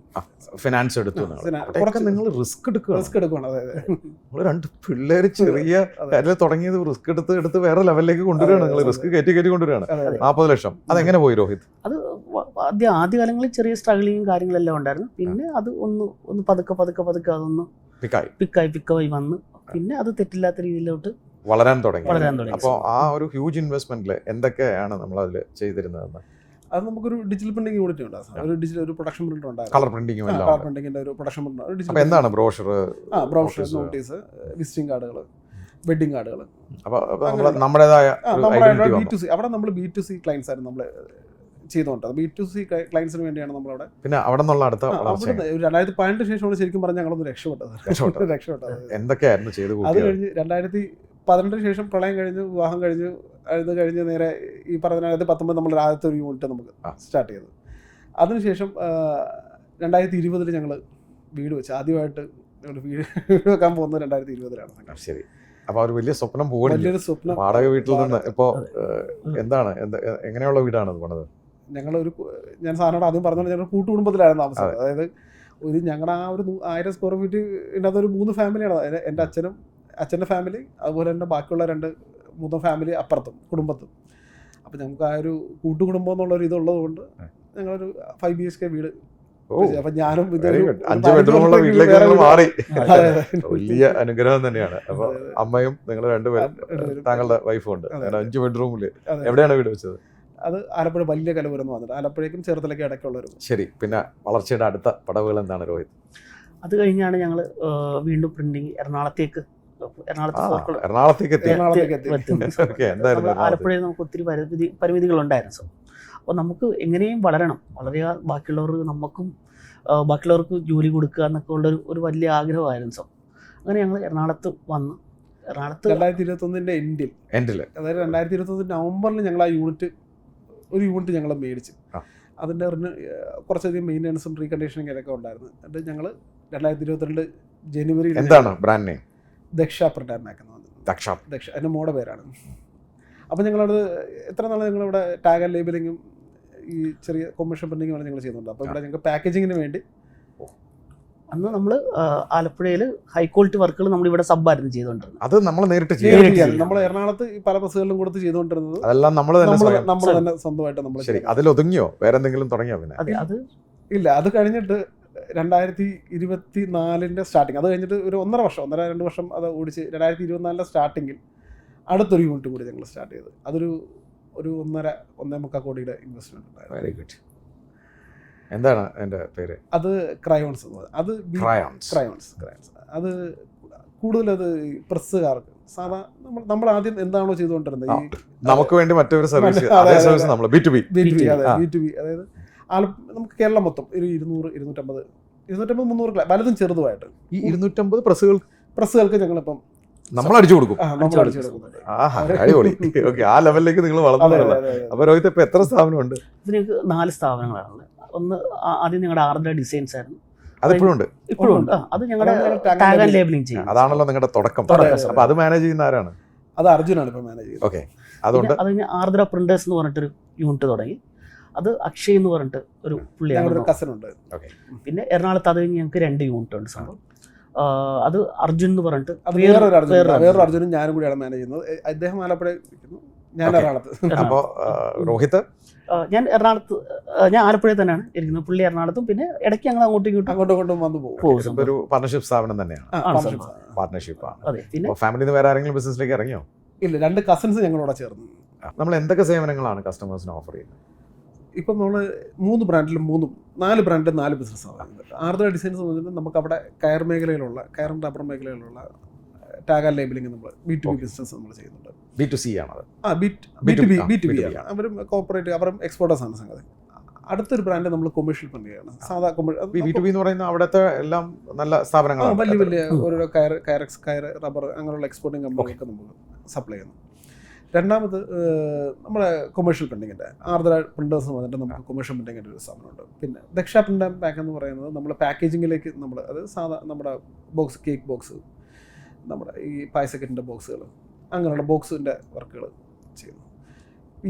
ഫിനാൻസ് എടുത്തു. നിങ്ങൾ റിസ്ക് എടുക്കുകയാണ്. അതായത് 2 പിള്ളേർ ചെറിയ കാര്യത്തിൽ തുടങ്ങിയത് റിസ്ക് എടുത്ത് വേറെ ലെവലിലേക്ക് കൊണ്ടുവരികയാണ്. നിങ്ങൾ റിസ്ക് കയറ്റി കൊണ്ടുവരികയാണ്. 40 ലക്ഷം. അതെങ്ങനെ പോയി രോഹിത്? അത് ആദ്യകാലങ്ങളിൽ ചെറിയ സ്ട്രഗിളിങ്ങും കാര്യങ്ങളെല്ലാം ഉണ്ടായിരുന്നു. പിന്നെ അത് ഒന്ന് പതുക്കെ അതൊന്ന് പിക്കായി വന്ന് പിന്നെ അത് തെറ്റില്ലാത്ത രീതിയിലോട്ട് വളരാൻ തുടങ്ങി. അപ്പോൾ ആ ഒരു ഹ്യൂജ് ഇൻവെസ്റ്റ്മെന്റിൽ എന്തൊക്കെയാണ് നമ്മൾ അതിൽ ചെയ്തിരുന്നതെന്ന്? അത് നമുക്കൊരു ഡിജിറ്റൽ പ്രിന്റിംഗ് യൂണിറ്റ് ഉണ്ടായിരുന്നു. ഒരു പ്രൊഡക്ഷൻ പ്രിന്റർ ഉണ്ടായിരുന്നു. കളർ പ്രിന്റിംഗിന്റെ ഒരു പ്രൊഡക്ഷൻ പ്രിന്റർ. അപ്പോൾ എന്താണ് ബ്രോഷർ, നോട്ടീസ്, വിസിറ്റിംഗ് കാർഡുകൾ, വെഡിങ് കാർഡുകൾ. അപ്പോൾ നമ്മുടേതായ B2C അവിടെ നമ്മൾ B2C ക്ലയൻസ് ആയിരുന്നു നമ്മൾ ചെയ്തുകൊണ്ടത്. B2C ക്ലയൻസിന് വേണ്ടിയാണ് നമ്മളവിടെ. പിന്നെ അവിടെ നിന്നുള്ള അടുത്ത 2018 ശേഷമാണ് ശരിക്കും പറഞ്ഞാൽ ഞങ്ങളൊന്ന് രക്ഷപ്പെട്ടത്. എന്തൊക്കെയായിരുന്നു ചെയ്ത്? അത് കഴിഞ്ഞ് 2018 ശേഷം പ്രളയം കഴിഞ്ഞ് വിവാഹം കഴിഞ്ഞ് നേരെ ഈ പറഞ്ഞ 2019 നമ്മൾ ആദ്യത്തെ ഒരു യൂണിറ്റ് നമുക്ക് സ്റ്റാർട്ട് ചെയ്തു. അതിനുശേഷം 2020 ഞങ്ങൾ വീട് വെച്ച് ആദ്യമായിട്ട് വീട് വെക്കാൻ പോകുന്നത് 2020. ശരി. അപ്പോൾ ഒരു വലിയ സ്വപ്നം വലിയൊരു സ്വപ്നം. വാടക വീട്ടിൽ നിന്ന് ഇപ്പോൾ എന്താണ് എങ്ങനെയുള്ള വീടാണ് പണിത്? ഞാൻ സാറിനോട് ആദ്യം പറഞ്ഞത് ഞങ്ങൾ കൂട്ടുകുടുംബത്തിലായിരുന്നു താമസം. അതായത് ഞങ്ങളുടെ ആ ഒരു 1000 സ്ക്വയർ ഫീറ്റ് ഇതിനകത്ത് ഒരു 3 ഫാമിലിയാണ്. അതായത് എൻ്റെ അച്ഛൻ്റെ ഫാമിലി, അതുപോലെ തന്നെ ബാക്കിയുള്ള 2-3 ഫാമിലി അപ്പുറത്തും കുടുംബത്തും. അപ്പോൾ ഞങ്ങൾക്ക് ആ ഒരു കൂട്ടുകുടുംബം എന്നുള്ളൊരു ഇതുള്ളത് കൊണ്ട് ഞങ്ങളൊരു 5 BHK വീട്. അപ്പൊ ഞാനും 5 ബെഡ്റൂമുള്ള വീട്ടിലേക്ക് മാറി. വലിയ അനുഗ്രഹം തന്നെയാണ്. അപ്പൊ അമ്മയും നിങ്ങൾ 2 പേരും താങ്കളുടെ വൈഫും ഉണ്ട്. 5 ബെഡ്റൂമില് എവിടെയാണ് വീട് വെച്ചത്? അത് ആലപ്പുഴ വലിയ കലപുരം എന്ന് വന്നിട്ട് ആലപ്പുഴയ്ക്കും ചേർത്തലയ്ക്കും ഇടയ്ക്കുള്ളൊരു. ശരി. പിന്നെ വളർച്ചയുടെ അടുത്ത പടവുകൾ എന്താണ് രോഹിത്? അത് കഴിഞ്ഞാണ് ഞങ്ങൾ വീണ്ടും പ്രിന്റിങ് എറണാകുളത്തേക്ക് എറണാകുളത്ത് ഫോർക്കുള്ള എറണാകുളത്തേക്ക് എത്തി. എറണാകുളത്തേക്ക് എത്തി. ഓക്കെ, എന്തായിരുന്നു നമ്മൾ എറണാകുളത്ത്? ആലപ്പുഴയിൽ നമുക്ക് ഒത്തിരി പരിമിതികളുണ്ടായിരുന്നു സോ അപ്പോൾ നമുക്ക് എങ്ങനെയും വളരണം, വളരെ ബാക്കിയുള്ളവർക്ക് ജോലി കൊടുക്കുക എന്നൊക്കെ ഉള്ളൊരു ഒരു വലിയ ആഗ്രഹമായിരുന്നു സോ അങ്ങനെ ഞങ്ങൾ എറണാകുളത്ത് വന്ന് 2021 എൻഡില് അതായത് 2021 നവംബറിൽ ഞങ്ങൾ ആ ഒരു യൂണിറ്റ് ഞങ്ങൾ മേടിച്ച് അതിൻ്റെ കുറച്ചധികം മെയിൻ്റനൻസും റീകണ്ടീഷനിങ് ഒക്കെ ഉണ്ടായിരുന്നു. എന്നിട്ട് ഞങ്ങൾ 2022 ജനുവരി എന്താണ് ബ്രാൻഡ് നെയിം? ദക്ഷ പ്രിന്റർമാക്ക് എന്ന് പറഞ്ഞു. ദക്ഷ. എൻ്റെ മോടെ പേരാണ്. അപ്പോൾ ഞങ്ങളത് എത്ര നാൾ ഞങ്ങളിവിടെ ടാഗ് ആൻഡ് ലേബലിങ്ങും ഈ ചെറിയ കൊമേഴ്ഷ്യൽ പ്രിന്റിങ്ങുമാണ് ഞങ്ങൾ ചെയ്യുന്നുണ്ട്. അപ്പോൾ ഇവിടെ ഞങ്ങൾക്ക് പാക്കേജിങ്ങിന് വേണ്ടി അന്ന് നമ്മൾ ആലപ്പുഴയിൽ ഹൈ ക്വാളിറ്റി വർക്കുകൾ നമ്മളിവിടെ സബ്ബായിരുന്നു ചെയ്തുകൊണ്ടിരുന്നത്. അത് നമ്മൾ നേരിട്ട് ചെയ്യാം. നമ്മൾ എറണാകുളത്ത് ഈ പല ബസ്സുകളിലും കൊടുത്ത് ചെയ്തുകൊണ്ടിരുന്നത് അതെല്ലാം നമ്മൾ തന്നെ സ്വന്തമായിട്ട് നമ്മൾ. ശരി, അതിലൊതുങ്ങിയോ? വേറെ എന്തെങ്കിലും തുടങ്ങിയോ? പിന്നെ അത് ഇല്ല, അത് കഴിഞ്ഞിട്ട് 2024 സ്റ്റാർട്ടിങ്, അത് കഴിഞ്ഞിട്ട് ഒരു 1.5-2 വർഷം അത് ഓടിച്ച് 2024 സ്റ്റാർട്ടിങ്ങിൽ അടുത്തൊരു യൂണിറ്റ് കൂടി ഞങ്ങൾ സ്റ്റാർട്ട് ചെയ്ത്. അതൊരു 1.5-1.25 കോടിയുടെ ഇൻവെസ്റ്റ്മെന്റ് ഉണ്ടായിരുന്നു. Very good. എന്താണ് എൻ്റെ പേര്? അത് ക്രയോൺസ്. അത് ക്രയോൺസ്. അത് കൂടുതലത് പ്രസ്സുകാർക്ക് സാധാ നമ്മൾ ആദ്യം എന്താണോ ചെയ്തുകൊണ്ടിരുന്നത് ഈ നമുക്ക് വേണ്ടി മറ്റൊരു സർവീസ്, അതേ സർവീസ് നമ്മൾ B2B. അതായത് നമുക്ക് കേരളം മൊത്തം ഒരു 200-250-300 വലുതും ചെറുതുമായിട്ട് ഈ 250 പ്രസ്സുകൾക്ക് ഞങ്ങളിപ്പം നമ്മൾ അടിച്ചു കൊടുക്കും. അടിപൊളി. ഓക്കെ, ആ ലെവലിലേക്ക് നിങ്ങൾ വളർന്നു. അപ്പൊ രോഹിത് ഇപ്പൊ എത്ര സ്ഥാപനമുണ്ട്? ഇതിന് 4 സ്ഥാപനങ്ങളാണ്. ഒന്ന് ആദ്യം ഞങ്ങളുടെ ആർദ്ര ഡിസൈൻസ് ആയിരുന്നു. അതിപ്പോഴും ഉണ്ട്. ഇപ്പോഴും ഉണ്ട്. അത് ഞങ്ങളുടെ ടാഗ് ആൻഡ് ലേബലിംഗ് ചെയ്യും. അതാണല്ലോ നിങ്ങളുടെ തുടക്കം. അപ്പൊ അത് മാനേജ് ചെയ്യുന്ന ആരാണ്? അത് അർജുനാണ് ഇപ്പൊ മാനേജ് ചെയ്യുന്നത്. ഓക്കെ, അതുകൊണ്ട് അത് കഴിഞ്ഞ് ആർദ്ര പ്രിന്റേഴ്സ് എന്ന് പറഞ്ഞിട്ടൊരു യൂണിറ്റ് തുടങ്ങി. അത് അക്ഷയ് എന്ന് പറഞ്ഞിട്ട് ഒരു പുള്ളിയാണ്. കസൻ ഉണ്ട്. പിന്നെ എറണാകുളത്ത് അത് കഴിഞ്ഞ് ഞങ്ങൾക്ക് 2 യൂണിറ്റ് ഉണ്ട് സംഭവം. അത് അർജുൻ എന്ന് പറഞ്ഞിട്ട് വേറൊരു അർജുനും ഞാനും കൂടിയാണ് മാനേജ് ചെയ്യുന്നത്. അദ്ദേഹം ആലപ്പുഴ, ഞാൻ എറണാകുളത്ത്. അപ്പോ രോഹിത്? ഞാൻ എറണാകുളത്ത്, ഞാൻ ആലപ്പുഴയിൽ തന്നെയാണ് ഇരിക്കുന്നത്. പുള്ളി എറണാകുളത്തും. പിന്നെ ഇടയ്ക്ക് ഞങ്ങൾ അങ്ങോട്ടും ഇങ്ങോട്ടും വന്നു പോകും. ഒരു പാർട്ണർഷിപ്പ് സ്ഥാപനം തന്നെയാണ്. പാർട്ണർഷിപ്പാണ്. അതെ. പിന്നെ ഫാമിലിയിൽ വേറെ ആരെങ്കിലും ബിസിനസ്സിലേക്ക് ഇറങ്ങിയോ? ഇല്ല, 2 കസിൻസ് ഞങ്ങളോട് ചേർന്നു. നമ്മൾ എന്തൊക്കെ സേവനങ്ങളാണ് കസ്റ്റമേഴ്സിന് ഓഫർ ചെയ്യുന്നത്? ഇപ്പം നമ്മൾ 3 ബ്രാൻഡിലും 4 ബ്രാൻഡിലും 4 ബിസിനസ്സാണ്. ആർദ്ര ഡിസൈൻസ് പറഞ്ഞിട്ട് നമുക്ക് അവിടെ കയർ കയറും റബ്ബർ മേഖലയിലുള്ള ടാഗ് ആൻഡ് ലേബലിംഗ് നമ്മൾ B2B ബിസിനസ് നമ്മൾ ചെയ്യുന്നുണ്ട്. B2C ആണത്? B2B ആണ്. അവരും കോർപ്പറേറ്റ്, അവരും എക്സ്പോർട്ടേഴ്സ് ആണ് സംഗതി. അടുത്തൊരു ബ്രാൻഡ് നമ്മൾ കൊമേഴ്ഷ്യൽ പ്രിന്റിംഗ് സാധാ B2B എന്ന് പറയുന്ന അവിടുത്തെ എല്ലാം നല്ല സ്ഥാപനങ്ങളാണ്. വലിയ ഓരോ കയർ റബ്ബർ അങ്ങനെയുള്ള എക്സ്പോർട്ടിംഗ് കമ്പനികൾക്ക് നമ്മൾ സപ്ലൈ ചെയ്യുന്നു. രണ്ടാമത് നമ്മുടെ കൊമേഴ്ഷ്യൽ പ്രിന്റിങ്ങിൻ്റെ ആർദ്ര പ്രിന്റേഴ്സ് എന്ന് പറഞ്ഞിട്ട് നമുക്ക് കൊമേഴ്ഷ്യൽ പ്രിന്റിങ്ങിൻ്റെ ഒരു സ്ഥാപനമുണ്ട്. പിന്നെ ദക്ഷ പ്രിന്റ് ആൻഡ് പാക്ക് എന്ന് പറയുന്നത് നമ്മൾ പാക്കേജിങ്ങിലേക്ക് നമ്മൾ, അത് സാധാ നമ്മുടെ ബോക്സ്, കേക്ക് ബോക്സ്, നമ്മുടെ ഈ പായസക്കറ്റിൻ്റെ ബോക്സുകൾ, അങ്ങനെയുള്ള ബോക്സിൻ്റെ വർക്കുകൾ ചെയ്യുന്നു.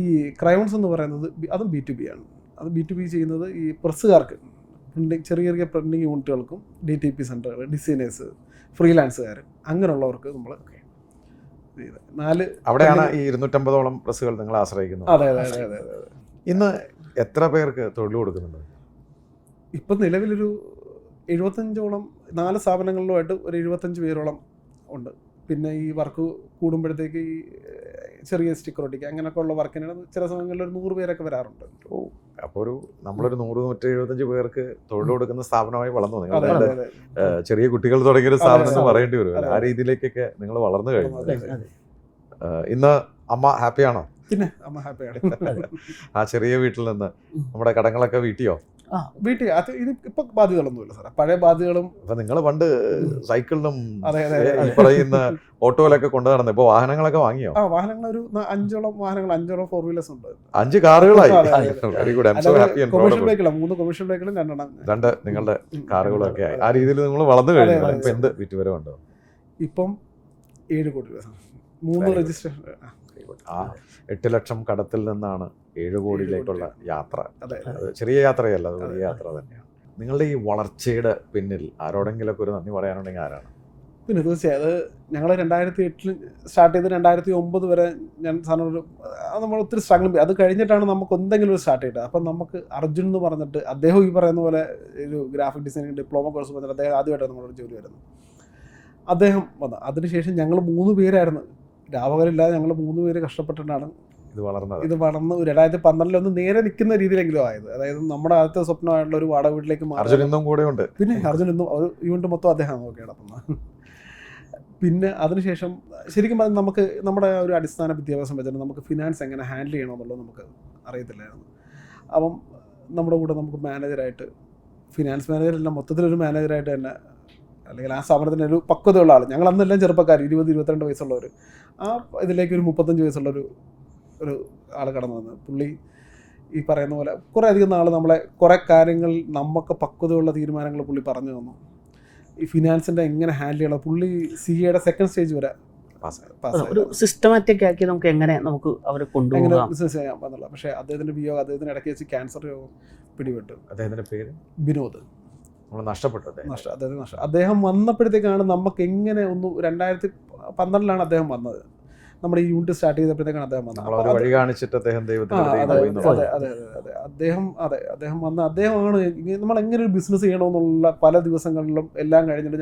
ഈ ക്രയോൺസ് എന്ന് പറയുന്നത് അതും B2B ആണ്. അത് B2B ചെയ്യുന്നത് ഈ പ്രസ്സുകാർക്ക്, ചെറിയ പ്രിന്റിങ് യൂണിറ്റുകൾക്കും DTP സെൻ്ററുകൾ, ഡിസൈനേഴ്സ്, ഫ്രീലാൻസുകാർ, അങ്ങനെയുള്ളവർക്ക് നമ്മൾ അവിടെയാണ് ഈ 250ഓളം പ്രസ്സുകൾ നിങ്ങൾ ആശ്രയിക്കുന്നത്. അതെ. ഇന്ന് എത്ര പേർക്ക് തൊഴിൽ കൊടുക്കുന്നുണ്ട്? ഇപ്പം നിലവിലൊരു 75ഓളം 4 സ്ഥാപനങ്ങളിലുമായിട്ട് ഒരു 75 പേരോളം ഉണ്ട്. പിന്നെ ഈ വർക്ക് കൂടുമ്പോഴത്തേക്ക് ഈ ചെറിയ സ്റ്റിക്കർ ഒട്ടിക്കുക അങ്ങനെയൊക്കെ ഉള്ള വർക്കിന് ചില സമയങ്ങളിൽ ഒരു 100 പേരൊക്കെ വരാറുണ്ട്. അപ്പോൾ നമ്മളൊരു 100-175 പേർക്ക് തൊഴിൽ കൊടുക്കുന്ന സ്ഥാപനമായി വളർന്നു. നിങ്ങൾ ചെറിയ കുട്ടികൾ തുടങ്ങിയൊരു സ്ഥാപനം എന്ന് പറയേണ്ടി വരും. ആ രീതിയിലേക്കൊക്കെ നിങ്ങൾ വളർന്നു കഴിഞ്ഞു. ഇന്ന് അമ്മ ഹാപ്പിയാണോ? പിന്നെ അമ്മ ഹാപ്പിയാണ്. ആ ചെറിയ വീട്ടിൽ നിന്ന് നമ്മുടെ കടങ്ങളൊക്കെ വീട്ടിയോ? വീട്ടിൽ അത് ഇപ്പൊ ബാധ്യതകളൊന്നുമില്ല സാറേ, പഴയ ബാധ്യതകളും. അപ്പൊ നിങ്ങൾ പണ്ട് സൈക്കിളിലും പറയുന്ന ഓട്ടോയിലൊക്കെ കൊണ്ടു നടന്നു. ഇപ്പൊ വാഹനങ്ങളൊക്കെ വാങ്ങിയോ? വാഹനങ്ങൾ ഒരു 5ഓളം വാഹനങ്ങൾ, 5ഓളം 4 വീലേഴ്സ് ഉണ്ട്. 5 കാറുകളായി. Very good. കൊമേഴ്ഷ്യൽ ബൈക്കിലാണ് 3 കൊമേഴ്ഷ്യൽ ബൈക്കിലും 2 നിങ്ങളുടെ കാറുകളൊക്കെ ആയി. ആ രീതിയിൽ നിങ്ങൾ വളർന്നു കഴിഞ്ഞു. ഇപ്പൊ എന്ത് വിറ്റുവരവ് ഉണ്ടോ? ഇപ്പം 7 കോടി രൂപ, 3 രജിസ്ട്രേഷൻ. ആ 8 ലക്ഷം കടത്തിൽ നിന്നാണ് 7 കോടിയിലേക്കുള്ള യാത്ര. അത് ചെറിയ യാത്രയല്ല, അത് വലിയ യാത്ര തന്നെയാണ്. നിങ്ങളുടെ ഈ വളർച്ചയുടെ പിന്നിൽ ആരോടെങ്കിലൊക്കെ ഒരു നന്ദി പറയാനുണ്ടെങ്കിൽ ആരാണ്? പിന്നെ തീർച്ചയായും അത് ഞങ്ങൾ 2008 സ്റ്റാർട്ട് ചെയ്ത് 2009 വരെ ഞാൻ സാറിനൊരു നമ്മൾ ഒത്തിരി സ്ട്രഗിൾ ചെയ്യും. അത് കഴിഞ്ഞിട്ടാണ് നമുക്ക് എന്തെങ്കിലും ഒരു സ്റ്റാർട്ട് ചെയ്തത്. അപ്പം നമുക്ക് അർജുൻ എന്ന് പറഞ്ഞിട്ട് അദ്ദേഹം ഈ പറയുന്ന പോലെ ഒരു ഗ്രാഫിക് ഡിസൈനിങ് ഡിപ്ലോമ കോഴ്സ് പറഞ്ഞിട്ട് അദ്ദേഹം ആദ്യമായിട്ടാണ് നമ്മളൊരു ജോലി വരുന്നത്. അദ്ദേഹം വന്നു. അതിനുശേഷം ഞങ്ങൾ 3 പേരായിരുന്നു, രാപകലില്ലാതെ ഞങ്ങൾ 3 പേര് കഷ്ടപ്പെട്ടിട്ടാണ് ഇത് വളർന്ന് 2012 ഒന്ന് നേരെ നിൽക്കുന്ന രീതിയിലെങ്കിലും ആയത്. അതായത് നമ്മുടെ ആദ്യത്തെ സ്വപ്നമായിട്ടുള്ള ഒരു വാടക വീട്ടിലേക്ക് മാറി. അർജുനും കൂടെ ഉണ്ട്. പിന്നെ അർജുൻ ഇന്നും ഒരു യൂണിറ്റ് മൊത്തം അദ്ദേഹം നോക്കി നടത്തുന്നത്. പിന്നെ അതിനുശേഷം ശരിക്കും പറഞ്ഞാൽ നമുക്ക് നമ്മുടെ ഒരു അടിസ്ഥാന വിദ്യാഭ്യാസം വെച്ചിട്ട് നമുക്ക് ഫിനാൻസ് എങ്ങനെ ഹാൻഡിൽ ചെയ്യണമെന്നുള്ളത് നമുക്ക് അറിയത്തില്ലായിരുന്നു. അപ്പം നമ്മുടെ കൂടെ നമുക്ക് മാനേജറായിട്ട്, ഫിനാൻസ് മാനേജറെല്ലാം മൊത്തത്തിലൊരു മാനേജറായിട്ട് തന്നെ, അല്ലെങ്കിൽ ആ സ്ഥാപനത്തിന് ഒരു പക്വതയുള്ള ആൾ, ഞങ്ങൾ അന്നെല്ലാം ചെറുപ്പക്കാർ, 20-22 വയസ്സുള്ളവർ, ആ ഇതിലേക്ക് ഒരു 35 വയസ്സുള്ളൊരു ആൾ കടന്നു വന്നത്. പുള്ളി ഈ പറയുന്ന പോലെ കുറേ അധികം നാൾ നമ്മളെ കുറേ കാര്യങ്ങൾ, നമുക്ക് പക്വതയുള്ള തീരുമാനങ്ങൾ പുള്ളി പറഞ്ഞു തന്നു. ഈ ഫിനാൻസിൻ്റെ എങ്ങനെ ഹാൻഡിൽ ചെയ്യണം, പുള്ളി CA-യുടെ 2nd സ്റ്റേജ് വരെ ഒരു സിസ്റ്റമാറ്റിക് ആക്കി നമുക്ക് എങ്ങനെ നമുക്ക് അവരെ എങ്ങനെ കൊണ്ടുപോകാം, ബിസിനസ് ചെയ്യാൻ എന്നുള്ള. പക്ഷേ അദ്ദേഹത്തിൻ്റെ വിയോഗം, അദ്ദേഹത്തിന് ഇടയ്ക്ക് വെച്ച് ക്യാൻസർ രോഗം പിടിപെട്ടു. അദ്ദേഹത്തിൻ്റെ പേര് വിനോദ്. നമ്മൾ നഷ്ടപ്പെട്ടു. അദ്ദേഹം വന്നപ്പോഴത്തേക്കാണ് നമുക്ക് എങ്ങനെ 2012 അദ്ദേഹം വന്നത്. നമ്മുടെ ഈ യൂണിറ്റ് സ്റ്റാർട്ട് ചെയ്തപ്പോഴത്തേക്കാണ് അദ്ദേഹം വന്നത്. വഴി കാണിച്ചിട്ട് അദ്ദേഹം അദ്ദേഹം വന്ന അദ്ദേഹമാണ് നമ്മൾ എങ്ങനെ ഒരു ബിസിനസ് ചെയ്യണമെന്നുള്ള പല ദിവസങ്ങളിലും എല്ലാം കഴിഞ്ഞിട്ട്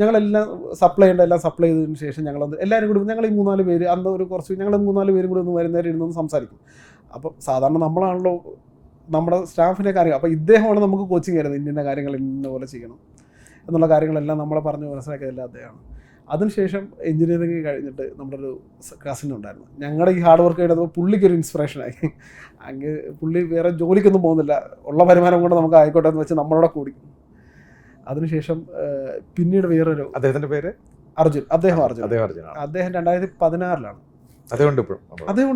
ഞങ്ങളെല്ലാം സപ്ലൈ ചെയ്യേണ്ട എല്ലാം സപ്ലൈ ചെയ്തതിന് ശേഷം എല്ലാവരും കൂടി ഞങ്ങൾ ഈ 3-4 പേര് അന്ന് ഒരു കുറച്ച് ഞങ്ങൾ 3-4 പേരും കൂടി ഒന്ന് വരുന്നേരം ഇരുന്നൊന്ന് സംസാരിക്കും. അപ്പം സാധാരണ നമ്മളാണല്ലോ നമ്മുടെ സ്റ്റാഫിനെ കാര്യങ്ങൾ, അപ്പോൾ ഇദ്ദേഹമാണ് നമുക്ക് കോച്ചിങ് തരുന്നത്, ഇന്ന കാര്യങ്ങൾ ഇന്ന പോലെ ചെയ്യണം എന്നുള്ള കാര്യങ്ങളെല്ലാം നമ്മളെ പറഞ്ഞ് മനസ്സിലാക്കിയതെല്ലാം അദ്ദേഹമാണ്. അതിനുശേഷം എഞ്ചിനീയറിംഗ് കഴിഞ്ഞിട്ട് നമ്മുടെ ഒരു കസിൻ ഉണ്ടായിരുന്നു. ഞങ്ങളുടെ ഈ ഹാർഡ് വർക്ക് ചെയ്തപ്പോൾ പുള്ളിക്കൊരു ഇൻസ്പിറേഷനായി. അങ്ങ് പുള്ളി വേറെ ജോലിക്കൊന്നും പോകുന്നില്ല, ഉള്ള വരുമാനം കൊണ്ട് നമുക്ക് ആയിക്കോട്ടെ എന്ന് വെച്ച് നമ്മളോടെ കൂടി. അതിനുശേഷം പിന്നീട് വേറൊരു, അദ്ദേഹത്തിൻ്റെ പേര് അർജുൻ. അദ്ദേഹം 2016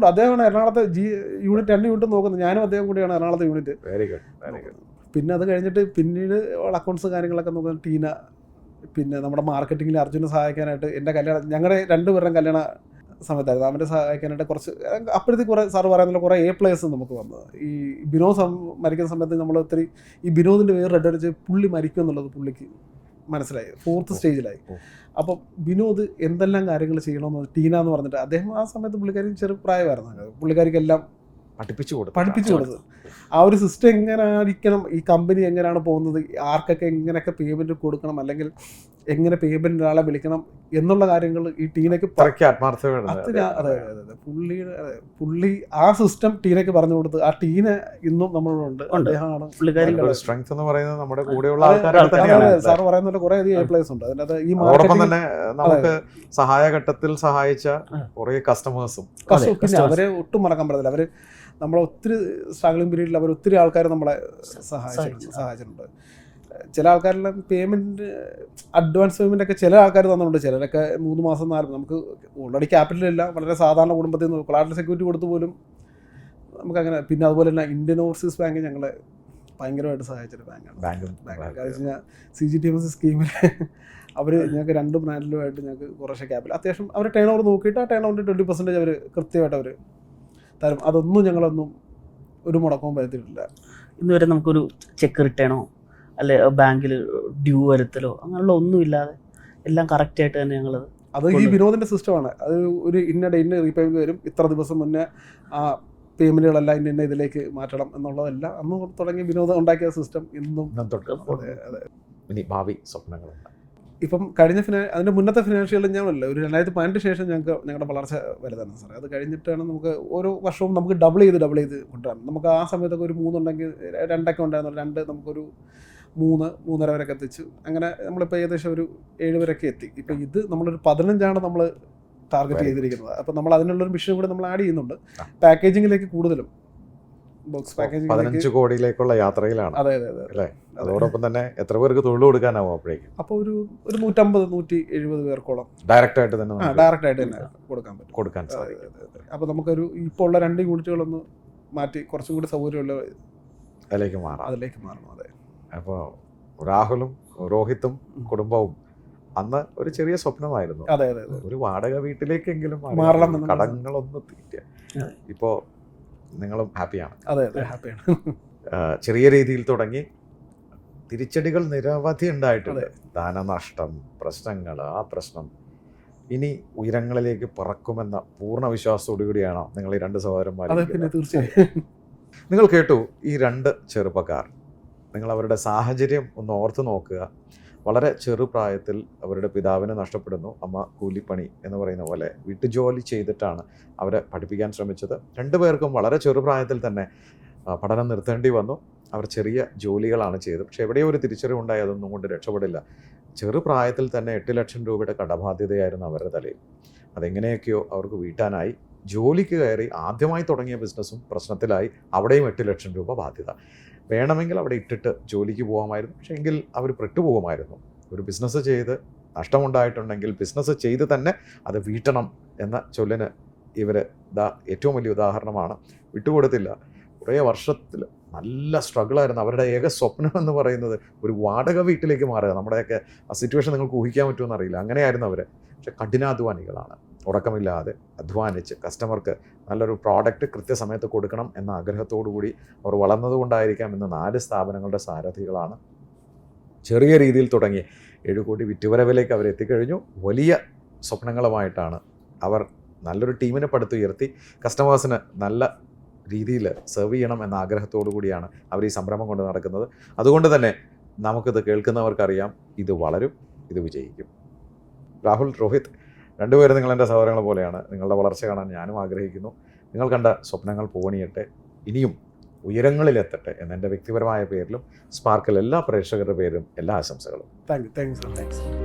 അദ്ദേഹമാണ് എറണാകുളത്തെ യൂണിറ്റ് 2 യൂണിറ്റ് നോക്കുന്നത്. ഞാനും അദ്ദേഹം കൂടിയാണ് എറണാകുളത്തെ യൂണിറ്റ്. Very good. പിന്നെ അത് കഴിഞ്ഞിട്ട് പിന്നീട് അക്കൗണ്ട്സ് കാര്യങ്ങളൊക്കെ നോക്കുന്നത് ടീന, പിന്നെ നമ്മുടെ മാർക്കറ്റിങ്ങിൽ അർജുനെ സഹായിക്കാനായിട്ട്, എൻ്റെ കല്യാണം, ഞങ്ങളുടെ 2 പേരുടെയും കല്യാണ സമയത്തായിരുന്നു, അവൻ്റെ സഹായിക്കാനായിട്ട് കുറച്ച് അപ്പോഴത്തേക്ക് കുറേ സാറ് പറയുന്നില്ല കുറേ A+ നമുക്ക് വന്നത്. ഈ വിനോദ് മരിക്കുന്ന സമയത്ത് നമ്മൾ ഒത്തിരി ഈ വിനോദിൻ്റെ പേര് റെഡ് അടിച്ച് പുള്ളി മരിക്കും എന്നുള്ളത് പുള്ളിക്ക് മനസ്സിലായി, 4th സ്റ്റേജിലായി. അപ്പം വിനോദ് എന്തെല്ലാം കാര്യങ്ങൾ ചെയ്യണമെന്ന് ടീന എന്ന് പറഞ്ഞിട്ട് അദ്ദേഹം ആ സമയത്ത് പുള്ളിക്കാരി ചെറുപ്രായമായിരുന്നു, പുള്ളിക്കാരിക്കെല്ലാം പഠിപ്പിച്ചു കൊടുത്തത്. ആ ഒരു സിസ്റ്റം എങ്ങനെ ആയിരിക്കണം, ഈ കമ്പനി എങ്ങനെയാണ് പോകുന്നത്, ആർക്കൊക്കെ എങ്ങനെയൊക്കെ പേയ്മെൻറ്റ് കൊടുക്കണം, അല്ലെങ്കിൽ എങ്ങനെ പേയ്മെൻറ്റ് ഒരാളെ വിളിക്കണം എന്നുള്ള കാര്യങ്ങൾ ഈ ടീനയ്ക്ക് പുള്ളി ആ സിസ്റ്റം ടീനയ്ക്ക് പറഞ്ഞു കൊടുത്ത് ആ ടീന ഇന്നും നമ്മളോടുണ്ട്. അദ്ദേഹമാണ് സ്ട്രെങ്ത് എന്ന് പറയുന്നത് നമ്മുടെ കൂടെയുള്ള ആൾക്കാരൊക്കെ തന്നെയാണ്. സാർ പറയുന്ന പോലെ കുറേ അധികം A+ ഉണ്ട് അതിനകത്ത്. ഈ തന്നെ നമുക്ക് സഹായഘട്ടത്തിൽ സഹായിച്ച കുറേ കസ്റ്റമേഴ്സും പിന്നെ അവരെ ഒട്ടും മറക്കാൻ പറ്റത്തില്ല. അവർ നമ്മളെ ഒത്തിരി സ്ട്രഗ്ലിംഗ് പീരീഡിൽ അവർ ഒത്തിരി ആൾക്കാർ നമ്മളെ സഹായിച്ചിട്ടുണ്ട്. ചില ആൾക്കാരെല്ലാം പേയ്മെൻറ്റ്, അഡ്വാൻസ് പേയ്മെൻ്റ് ഒക്കെ ചില ആൾക്കാർ തന്നിട്ടുണ്ട്. ചിലരൊക്കെ 3 മാസം 4, നമുക്ക് ഓൾറെഡി ക്യാപിറ്റലില്ല, വളരെ സാധാരണ കുടുംബത്തിൽ നിന്ന് കൊളാറ്ററൽ സെക്യൂരിറ്റി കൊടുത്തു പോലും നമുക്കങ്ങനെ. പിന്നെ അതുപോലെ തന്നെ ഇന്ത്യൻ ഓവർസീസ് ബാങ്ക് ഞങ്ങളെ ഭയങ്കരമായിട്ട് സഹായിച്ചൊരു ബാങ്കാണ്. കാരണം വെച്ച് കഴിഞ്ഞാൽ CGTMS സ്കീമിൽ അവർ ഞങ്ങൾക്ക് 2 ബ്രാൻഡിലുമായിട്ട് ഞങ്ങൾക്ക് കുറേശ്ശെ ക്യാപിറ്റൽ അത്യാവശ്യം അവർ ടേൺ ഓവർ നോക്കിയിട്ട് ആ ടേൺ ഓവറിൻ്റെ 20% അവർ കൃത്യമായിട്ട് അവർ തരും. അതൊന്നും ഞങ്ങളൊന്നും ഒരു മുടക്കവും വരുത്തിയിട്ടില്ല. ഇന്നുവരെ നമുക്കൊരു ചെക്ക് റിട്ടേണോ അല്ലെ ബാങ്കിൽ ഡ്യൂ വരുത്തലോ അങ്ങനെയുള്ള ഒന്നുമില്ലാതെ എല്ലാം കറക്റ്റായിട്ട് തന്നെ ഞങ്ങളത്. അത് ഈ വിനോദിൻ്റെ സിസ്റ്റമാണ്. അത് ഒരു ഇന്ന റീപേയ്മെൻറ്റ് വരും, ഇത്ര ദിവസം മുന്നേ ആ പേയ്മെൻറ്റുകളെല്ലാം ഇന്ന ഇതിലേക്ക് മാറ്റണം എന്നുള്ളതെല്ലാം അന്ന് തുടങ്ങി വിനോദം ഉണ്ടാക്കിയ സിസ്റ്റം ഇന്നും. ഇനി ഭാവി സ്വപ്നങ്ങളുണ്ട്. ഇപ്പം കഴിഞ്ഞ അതിൻ്റെ മുന്നത്തെ ഫിനാൻഷ്യലിൽ ഞാനല്ല, ഒരു 2018 ശേഷം ഞങ്ങളുടെ വളർച്ച വരുന്നതാണ് സാറേ. അത് കഴിഞ്ഞിട്ടാണ് നമുക്ക് ഓരോ വർഷവും നമുക്ക് ഡബിൾ ചെയ്ത് കൊണ്ടുവരണം. നമുക്ക് ആ സമയത്തൊക്കെ ഒരു 3 ഉണ്ടെങ്കിൽ 2 ഉണ്ടായിരുന്നു, 2 നമുക്കൊരു 3-3.5 വരെയൊക്കെ എത്തിച്ചു. അങ്ങനെ നമ്മളിപ്പോൾ ഏകദേശം ഒരു 7 വരെയൊക്കെ എത്തി. ഇപ്പം ഇത് നമ്മളൊരു 15 നമ്മൾ ടാർഗറ്റ് ചെയ്തിരിക്കുന്നത്. അപ്പം നമ്മൾ അതിനുള്ളൊരു മിഷൻ കൂടെ നമ്മൾ ആഡ് ചെയ്യുന്നുണ്ട്. പാക്കേജിങ്ങിലേക്ക് കൂടുതലും ബോക്സ് പാക്കേജിംഗ് 15 കോടിയിലേക്കുള്ള യാത്രയിലാണ്. അതെ. അതോടൊപ്പം തന്നെ എത്ര പേർക്ക് തൊഴിൽ കൊടുക്കാനാവും അപ്പോഴേക്കും? അപ്പോൾ ഒരു 150-170 പേർക്കോളം ഡയറക്റ്റ് ആയിട്ട് തന്നെ കൊടുക്കാൻ സാധിക്കും. അപ്പോൾ നമുക്കൊരു ഇപ്പോൾ ഉള്ള 2 യൂണിറ്റുകളൊന്ന് മാറ്റി കുറച്ചും കൂടി സൗകര്യമുള്ള അതിലേക്ക് മാറണം. അതെ. അപ്പോൾ രാഹുലും രോഹിത്തും കുടുംബവും അന്ന് ഒരു ചെറിയ സ്വപ്നമായിരുന്നു, അതെ, ഒരു വാടക വീട്ടിലേക്കെങ്കിലും മാറണം, കടങ്ങളൊന്നും തീറ്റ. ഇപ്പോൾ നിങ്ങളും ഹാപ്പിയാണ്? അതെ, ഹാപ്പിയാണ്. ചെറിയ രീതിയിൽ തുടങ്ങി തിരിച്ചടികൾ നിരവധി ഉണ്ടായിട്ടുണ്ട്. ധനനഷ്ടം, പ്രശ്നങ്ങൾ, ആ പ്രശ്നം ഇനി ഉയരങ്ങളിലേക്ക് പറക്കുമെന്ന പൂർണ്ണ വിശ്വാസത്തോടു കൂടിയാണോ നിങ്ങൾ ഈ 2 സഹോദരന്മാർ? തീർച്ചയായും. നിങ്ങൾ കേട്ടു, ഈ 2 ചെറുപ്പക്കാർ, നിങ്ങൾ അവരുടെ സാഹചര്യം ഒന്ന് ഓർത്ത് നോക്കുക. വളരെ ചെറുപ്രായത്തിൽ അവരുടെ പിതാവിനെ നഷ്ടപ്പെടുന്നു. അമ്മ കൂലിപ്പണി എന്ന് പറയുന്ന പോലെ വീട്ടുജോലി ചെയ്തിട്ടാണ് അവരെ പഠിപ്പിക്കാൻ ശ്രമിച്ചത്. 2 പേർക്കും വളരെ ചെറുപ്രായത്തിൽ തന്നെ പഠനം നിർത്തേണ്ടി വന്നു. അവർ ചെറിയ ജോലികളാണ് ചെയ്തത്. പക്ഷേ എവിടെയോ ഒരു തിരിച്ചറിവുണ്ടായി, അതൊന്നും കൊണ്ട് രക്ഷപ്പെടില്ല. ചെറുപ്രായത്തിൽ തന്നെ 8 ലക്ഷം രൂപയുടെ കടബാധ്യതയായിരുന്നു അവരുടെ തലയിൽ. അതെങ്ങനെയൊക്കെയോ അവർക്ക് വീട്ടാനായി ജോലിക്ക് കയറി ആദ്യമായി തുടങ്ങിയ ബിസിനസ്സും പ്രശ്നത്തിലായി. അവിടെയും 8 ലക്ഷം രൂപ ബാധ്യത. വേണമെങ്കിൽ അവിടെ ഇട്ടിട്ട് ജോലിക്ക് പോകാമായിരുന്നു, പക്ഷേ എങ്കിൽ അവർ പെട്ടുപോകുമായിരുന്നു. ഒരു ബിസിനസ് ചെയ്ത് നഷ്ടമുണ്ടായിട്ടുണ്ടെങ്കിൽ ബിസിനസ് ചെയ്ത് തന്നെ അത് വീട്ടണം എന്ന ചൊല്ലിന് ഇവർ ഏറ്റവും വലിയ ഉദാഹരണമാണ്. വിട്ടുകൊടുത്തില്ല. കുറേ വർഷത്തിൽ നല്ല സ്ട്രഗിളായിരുന്നു. അവരുടെ ഏക സ്വപ്നം എന്ന് പറയുന്നത് ഒരു വാടക വീട്ടിലേക്ക് മാറുക. നമ്മുടെയൊക്കെ ആ സിറ്റുവേഷൻ നിങ്ങൾക്ക് ഊഹിക്കാൻ പറ്റുമെന്ന് അറിയില്ല. അങ്ങനെയായിരുന്നു അവർ. പക്ഷേ കഠിനാധ്വാനികളാണ്. ഉറക്കമില്ലാതെ അധ്വാനിച്ച് കസ്റ്റമർക്ക് നല്ലൊരു പ്രോഡക്റ്റ് കൃത്യസമയത്ത് കൊടുക്കണം എന്ന ആഗ്രഹത്തോടു കൂടി അവർ വളർന്നതുകൊണ്ടായിരിക്കാം ഇന്ന് 4 സ്ഥാപനങ്ങളുടെ സാരഥികളാണ്. ചെറിയ രീതിയിൽ തുടങ്ങി 7 കോടി വിറ്റുവരവിലേക്ക് അവർ എത്തിക്കഴിഞ്ഞു. വലിയ സ്വപ്നങ്ങളുമായിട്ടാണ് അവർ നല്ലൊരു ടീമിനെ പടുത്തുയർത്തി കസ്റ്റമേഴ്സിന് നല്ല രീതിയിൽ സെർവ് ചെയ്യണം എന്ന ആഗ്രഹത്തോടു കൂടിയാണ് അവർ ഈ സംരംഭം കൊണ്ട് നടക്കുന്നത്. അതുകൊണ്ട് തന്നെ നമുക്കിത് കേൾക്കുന്നവർക്കറിയാം, ഇത് വളരും, ഇത് വിജയിക്കും. രാഹുൽ, രോഹിത്, രണ്ടുപേരും നിങ്ങളെൻ്റെ സഹോദരങ്ങളെ പോലെയാണ്. നിങ്ങളുടെ വളർച്ച കാണാൻ ഞാനും ആഗ്രഹിക്കുന്നു. നിങ്ങൾ കണ്ട സ്വപ്നങ്ങൾ പൂവണിയട്ടെ, ഇനിയും ഉയരങ്ങളിലെത്തട്ടെ എന്നെൻ്റെ വ്യക്തിപരമായ പേരിലും സ്പാർക്കിൽ എല്ലാ പ്രേക്ഷകരുടെ പേരിലും എല്ലാ ആശംസകളും. Thank you sir.